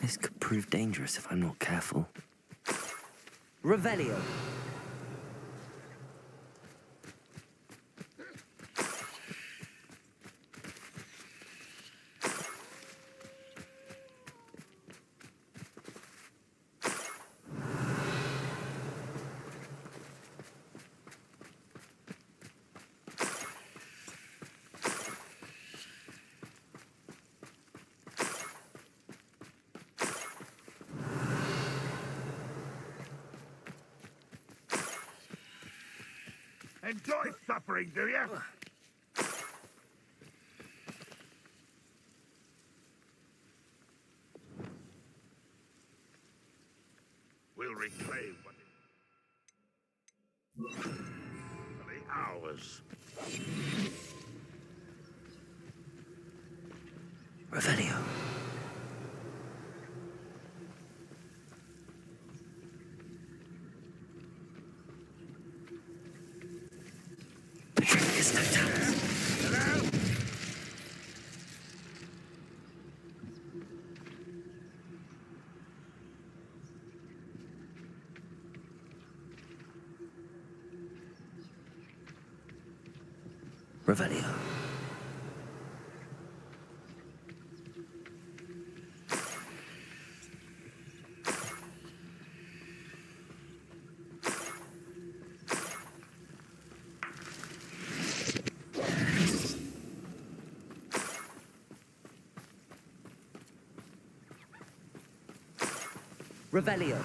Speaker 1: This could prove dangerous if I'm not careful. Revelio.
Speaker 16: Enjoy suffering, do you? We'll reclaim what is ours.
Speaker 1: Revelio. Revelio. Revelio.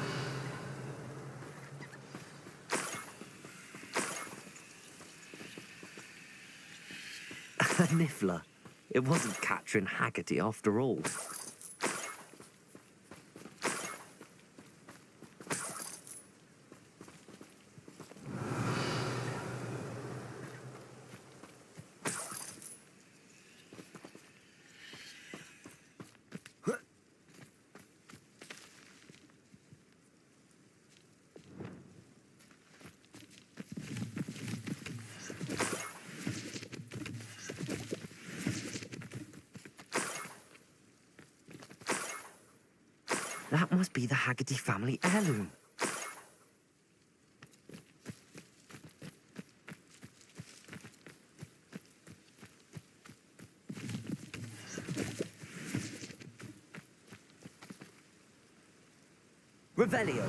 Speaker 1: A niffler. It wasn't Catherine Haggerty after all. That must be the Haggerty family heirloom. Revelio.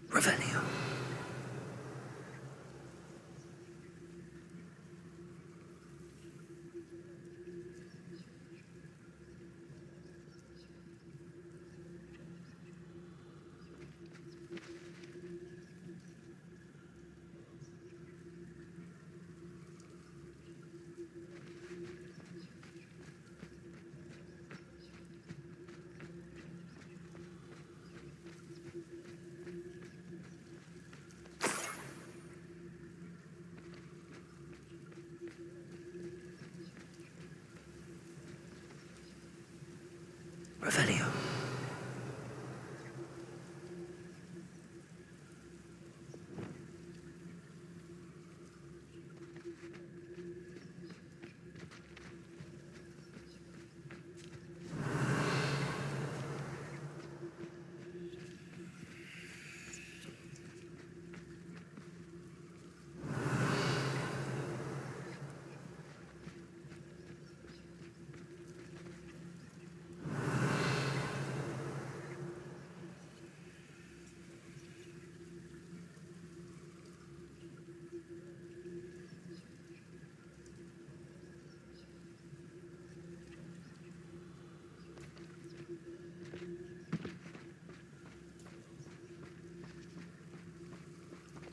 Speaker 1: Revelio. Revelio.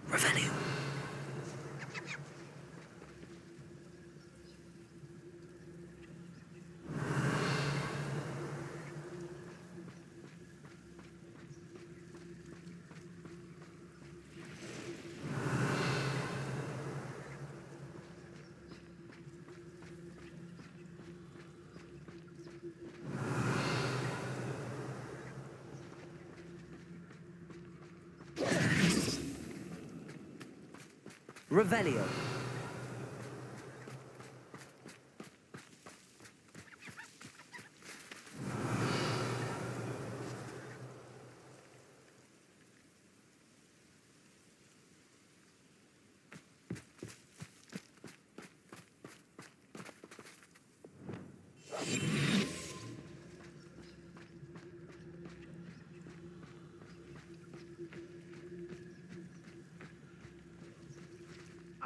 Speaker 1: Revelio. Revelio.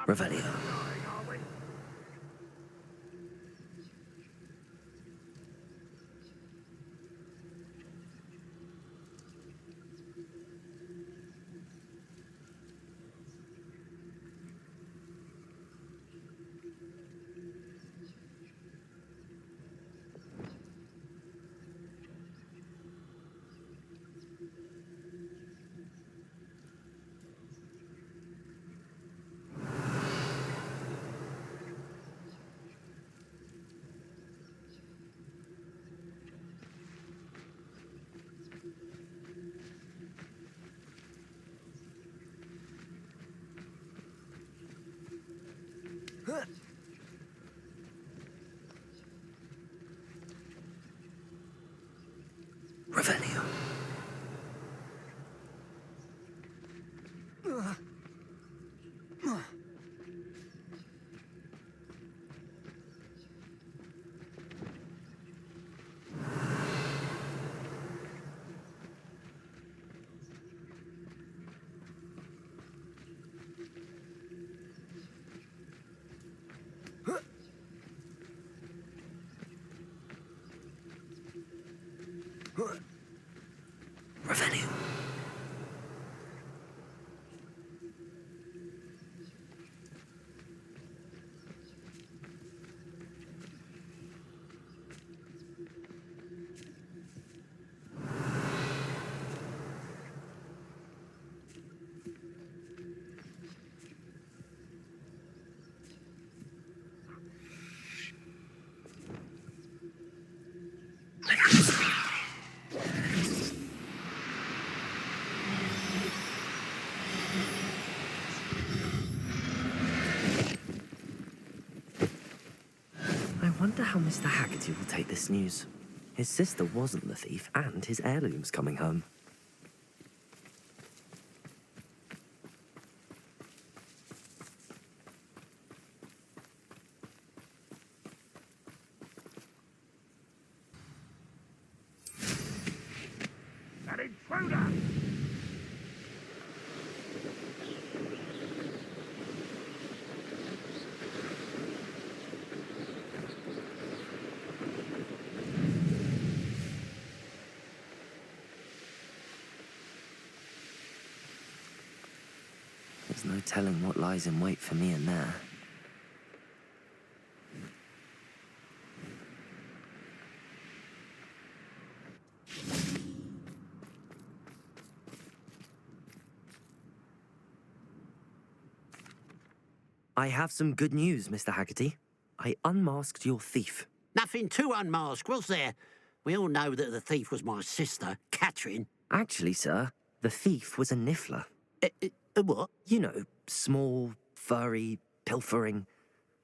Speaker 1: Revelio. Revelio. Revelio. I wonder how Mr. Haggerty will take this news. His sister wasn't the thief, and his heirloom's coming home.
Speaker 16: An intruder!
Speaker 1: There's no telling what lies in wait for me in there. I have some good news, Mr. Haggerty. I unmasked your thief.
Speaker 10: Nothing to unmask, was there? We all know that the thief was my sister, Catherine.
Speaker 1: Actually, sir, the thief was a niffler.
Speaker 10: What?
Speaker 1: You know, small, furry, pilfering.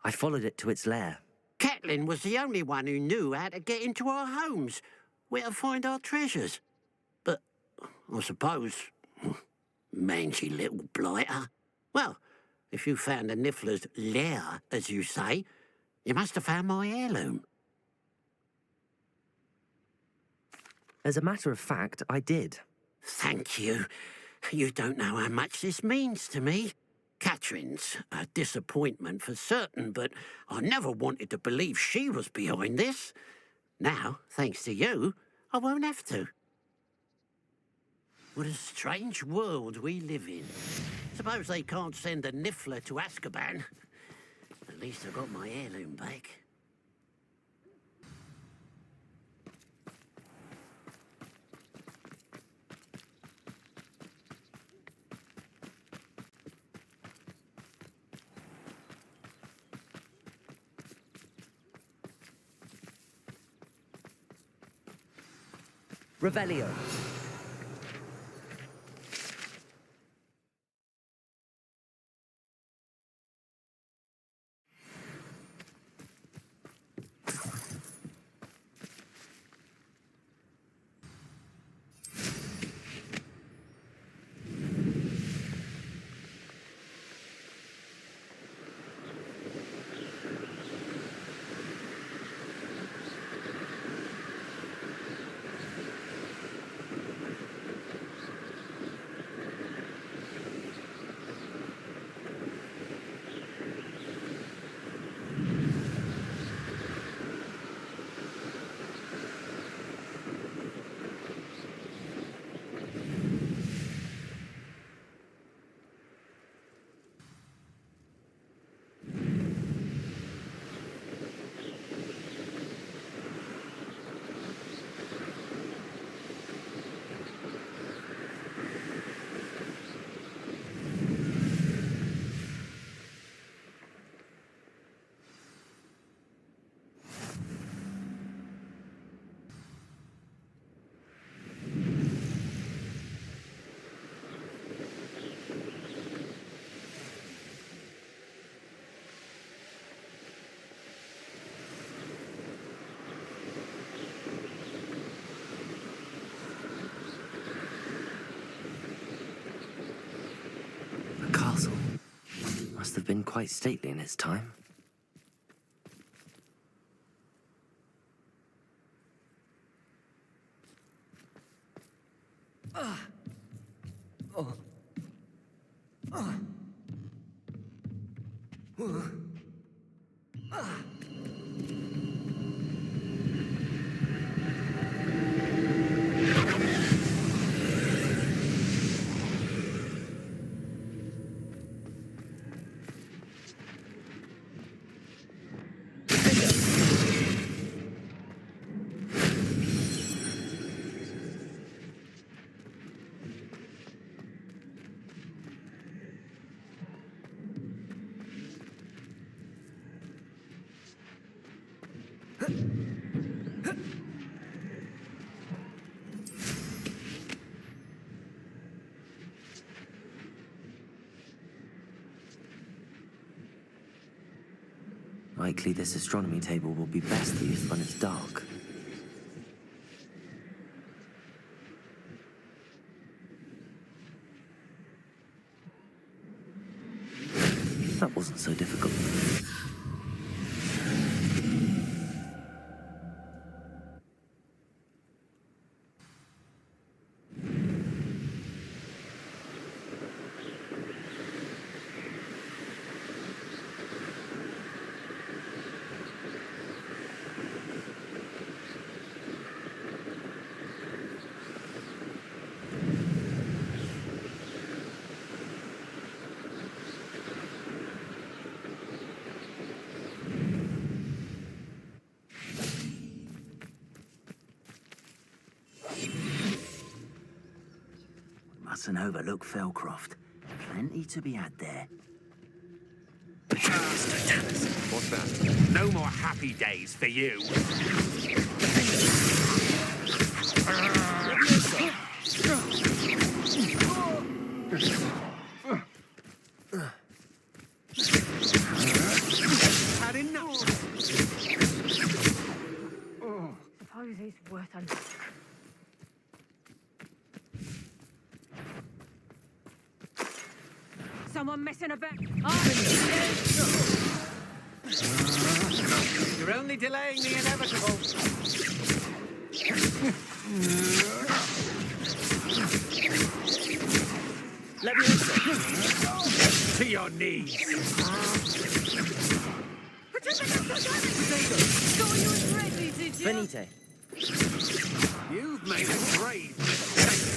Speaker 1: I followed it to its lair.
Speaker 10: Catelyn was the only one who knew how to get into our homes, where to find our treasures. But I suppose, mangy little blighter. Well, if you found the niffler's lair, as you say, you must have found my heirloom.
Speaker 1: As a matter of fact, I did.
Speaker 10: Thank you. You don't know how much this means to me. Catherine's a disappointment for certain, but I never wanted to believe she was behind this. Now, thanks to you, I won't have to. What a strange world we live in. Suppose they can't send a Niffler to Azkaban. At least I got my heirloom back.
Speaker 1: Revelio. Must have been quite stately in its time. Likely this astronomy table will be best used when it's dark. That wasn't so difficult.
Speaker 20: Mustn't overlook Felcroft. Plenty to be had there.
Speaker 4: What's that? No more happy days for you.
Speaker 20: Had enough.
Speaker 17: Suppose it's worth a look. Someone messing about?
Speaker 22: You're only delaying the inevitable.
Speaker 4: To your knees.
Speaker 1: Venite.
Speaker 4: You've made a grave mistake.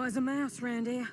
Speaker 21: as a mouse round here.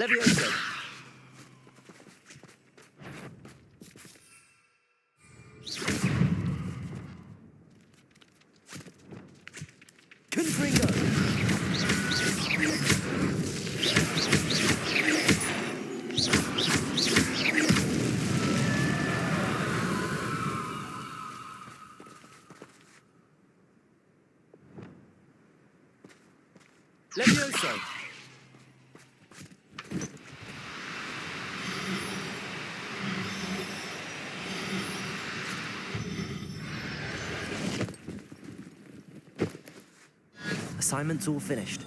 Speaker 2: Levioso! Confringo! Levioso!
Speaker 1: Assignment's all finished.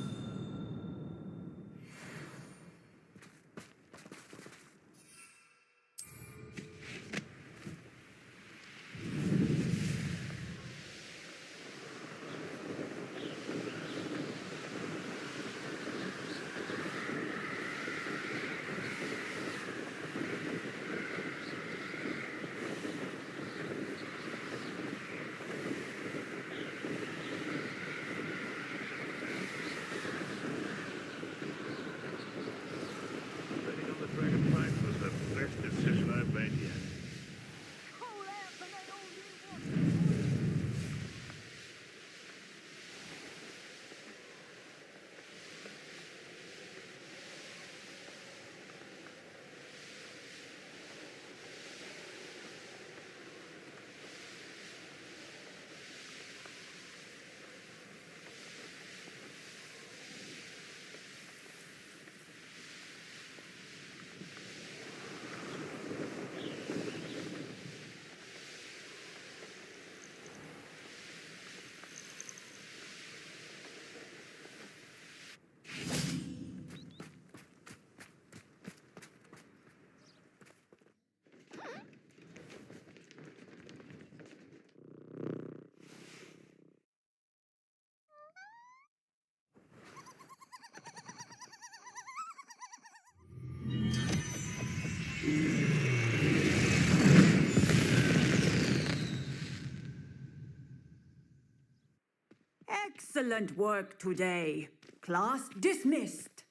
Speaker 14: Excellent work today. Class dismissed.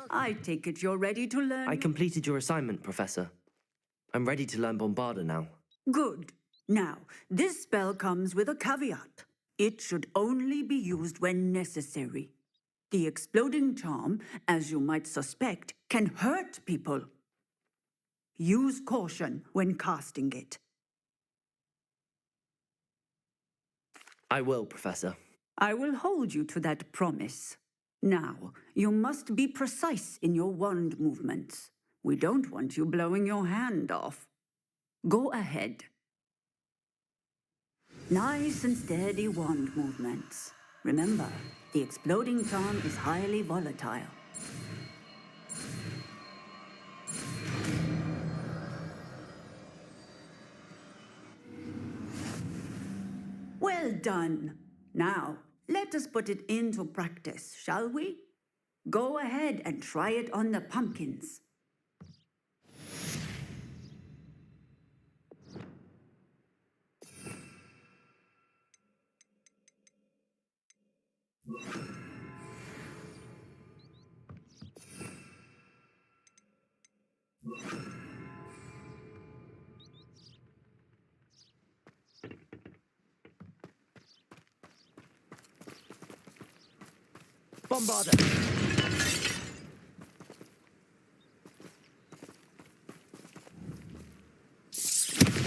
Speaker 14: I take it you're ready to learn.
Speaker 1: I completed your assignment, Professor. I'm ready to learn Bombarda now.
Speaker 14: Good. Now, this spell comes with a caveat. It should only be used when necessary. The exploding charm, as you might suspect, can hurt people. Use caution when casting it.
Speaker 1: I will, Professor.
Speaker 14: I will hold you to that promise. Now, you must be precise in your wand movements. We don't want you blowing your hand off. Go ahead. Nice and steady wand movements. Remember, the exploding charm is highly volatile. Well done. Now, let us put it into practice, shall we? Go ahead and try it on the pumpkins.
Speaker 1: Bombarda!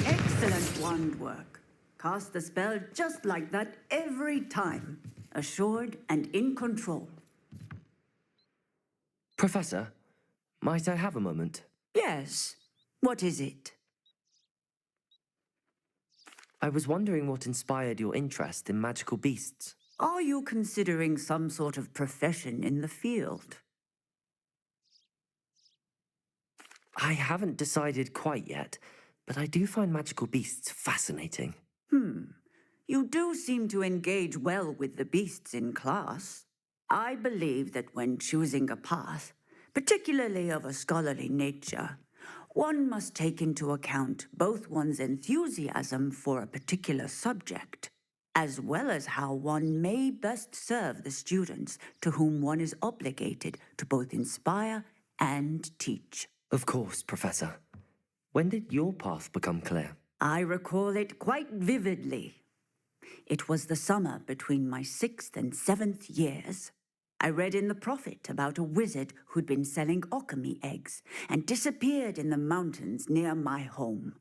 Speaker 14: Excellent wand work. Cast the spell just like that every time. Assured and in control.
Speaker 1: Professor, might I have a moment?
Speaker 14: Yes. What is it?
Speaker 1: I was wondering what inspired your interest in magical beasts.
Speaker 14: Are you considering some sort of profession in the field?
Speaker 1: I haven't decided quite yet, but I do find magical beasts fascinating.
Speaker 14: You do seem to engage well with the beasts in class. I believe that when choosing a path, particularly of a scholarly nature, one must take into account both one's enthusiasm for a particular subject, as well as how one may best serve the students to whom one is obligated to both inspire and teach.
Speaker 1: Of course, Professor. When did your path become clear?
Speaker 14: I recall it quite vividly. It was the summer between my 6th and 7th years. I read in the Prophet about a wizard who'd been selling alchemy eggs and disappeared in the mountains near my home.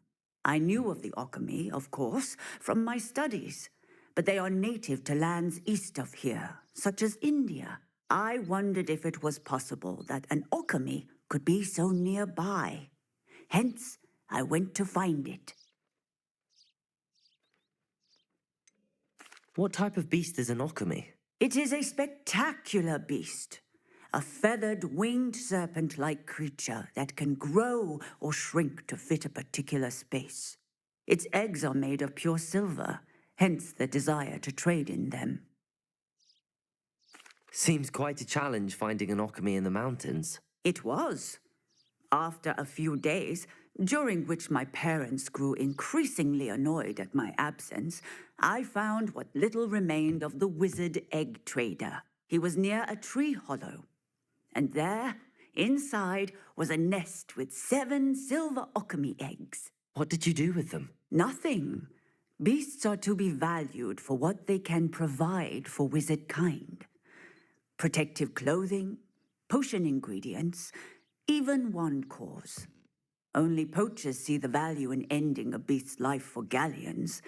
Speaker 14: I knew of the alchemy, of course, from my studies, but they are native to lands east of here, such as India. I wondered if it was possible that an alchemy could be so nearby. Hence, I went to find it.
Speaker 1: What type of beast is an alchemy?
Speaker 14: It is a spectacular beast. A feathered, winged serpent-like creature that can grow or shrink to fit a particular space. Its eggs are made of pure silver, hence the desire to trade in them.
Speaker 1: Seems quite a challenge finding an alchemy in the mountains.
Speaker 14: It was. After a few days, during which my parents grew increasingly annoyed at my absence, I found what little remained of the wizard egg trader. He was near a tree hollow. And there, inside, was a nest with 7 silver alchemy eggs.
Speaker 1: What did you do with them?
Speaker 14: Nothing. Beasts are to be valued for what they can provide for wizard kind. Protective clothing, potion ingredients, even wand cores. Only poachers see the value in ending a beast's life for galleons.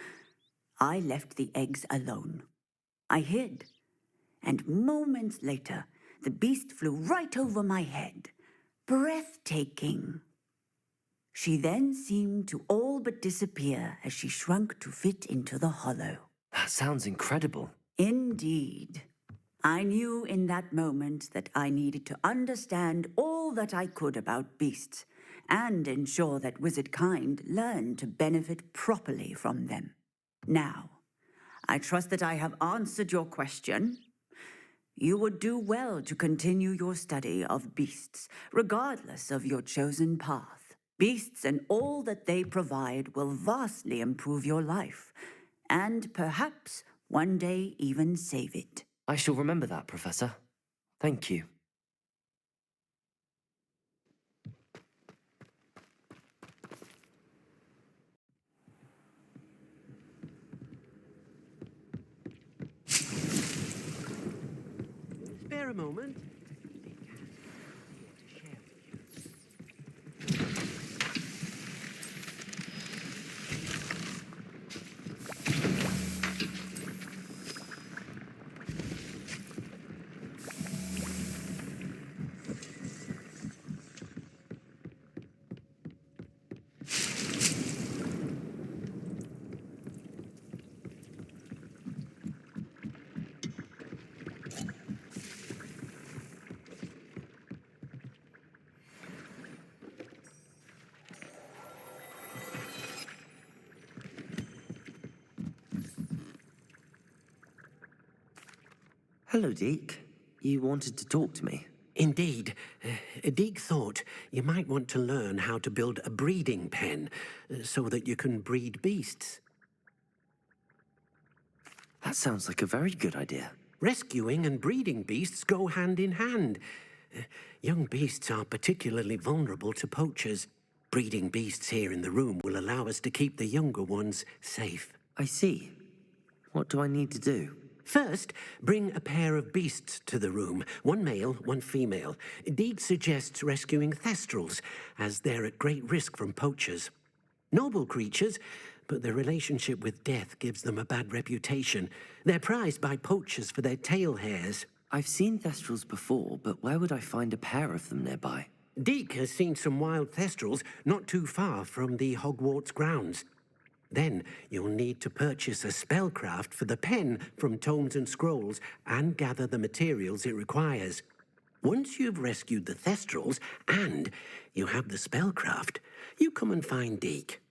Speaker 14: I left the eggs alone. I hid, and moments later, the beast flew right over my head. Breathtaking. She then seemed to all but disappear as she shrunk to fit into the hollow.
Speaker 1: That sounds incredible.
Speaker 14: Indeed. I knew in that moment that I needed to understand all that I could about beasts and ensure that wizard kind learned to benefit properly from them. Now, I trust that I have answered your question. You would do well to continue your study of beasts, regardless of your chosen path. Beasts and all that they provide will vastly improve your life, and perhaps One day, even save it.
Speaker 1: I shall remember that, Professor. Thank you.
Speaker 22: Spare a moment.
Speaker 1: Hello, Deke. You wanted to talk to me?
Speaker 22: Indeed. Deke thought you might want to learn how to build a breeding pen so that you can breed beasts.
Speaker 1: That sounds like a very good idea.
Speaker 22: Rescuing and breeding beasts go hand in hand. Young beasts are particularly vulnerable to poachers. Breeding beasts here in the room will allow us to keep the younger ones safe.
Speaker 1: I see. What do I need to do?
Speaker 22: First, bring a pair of beasts to the room. One male, one female. Deke suggests rescuing thestrals, as they're at great risk from poachers. Noble creatures, but their relationship with death gives them a bad reputation. They're prized by poachers for their tail hairs.
Speaker 1: I've seen thestrals before, but where would I find a pair of them nearby?
Speaker 22: Deke has seen some wild thestrals not too far from the Hogwarts grounds. Then you'll need to purchase a spellcraft for the pen from Tomes and Scrolls and gather the materials it requires. Once you've rescued the thestrals and you have the spellcraft, you come and find Deke.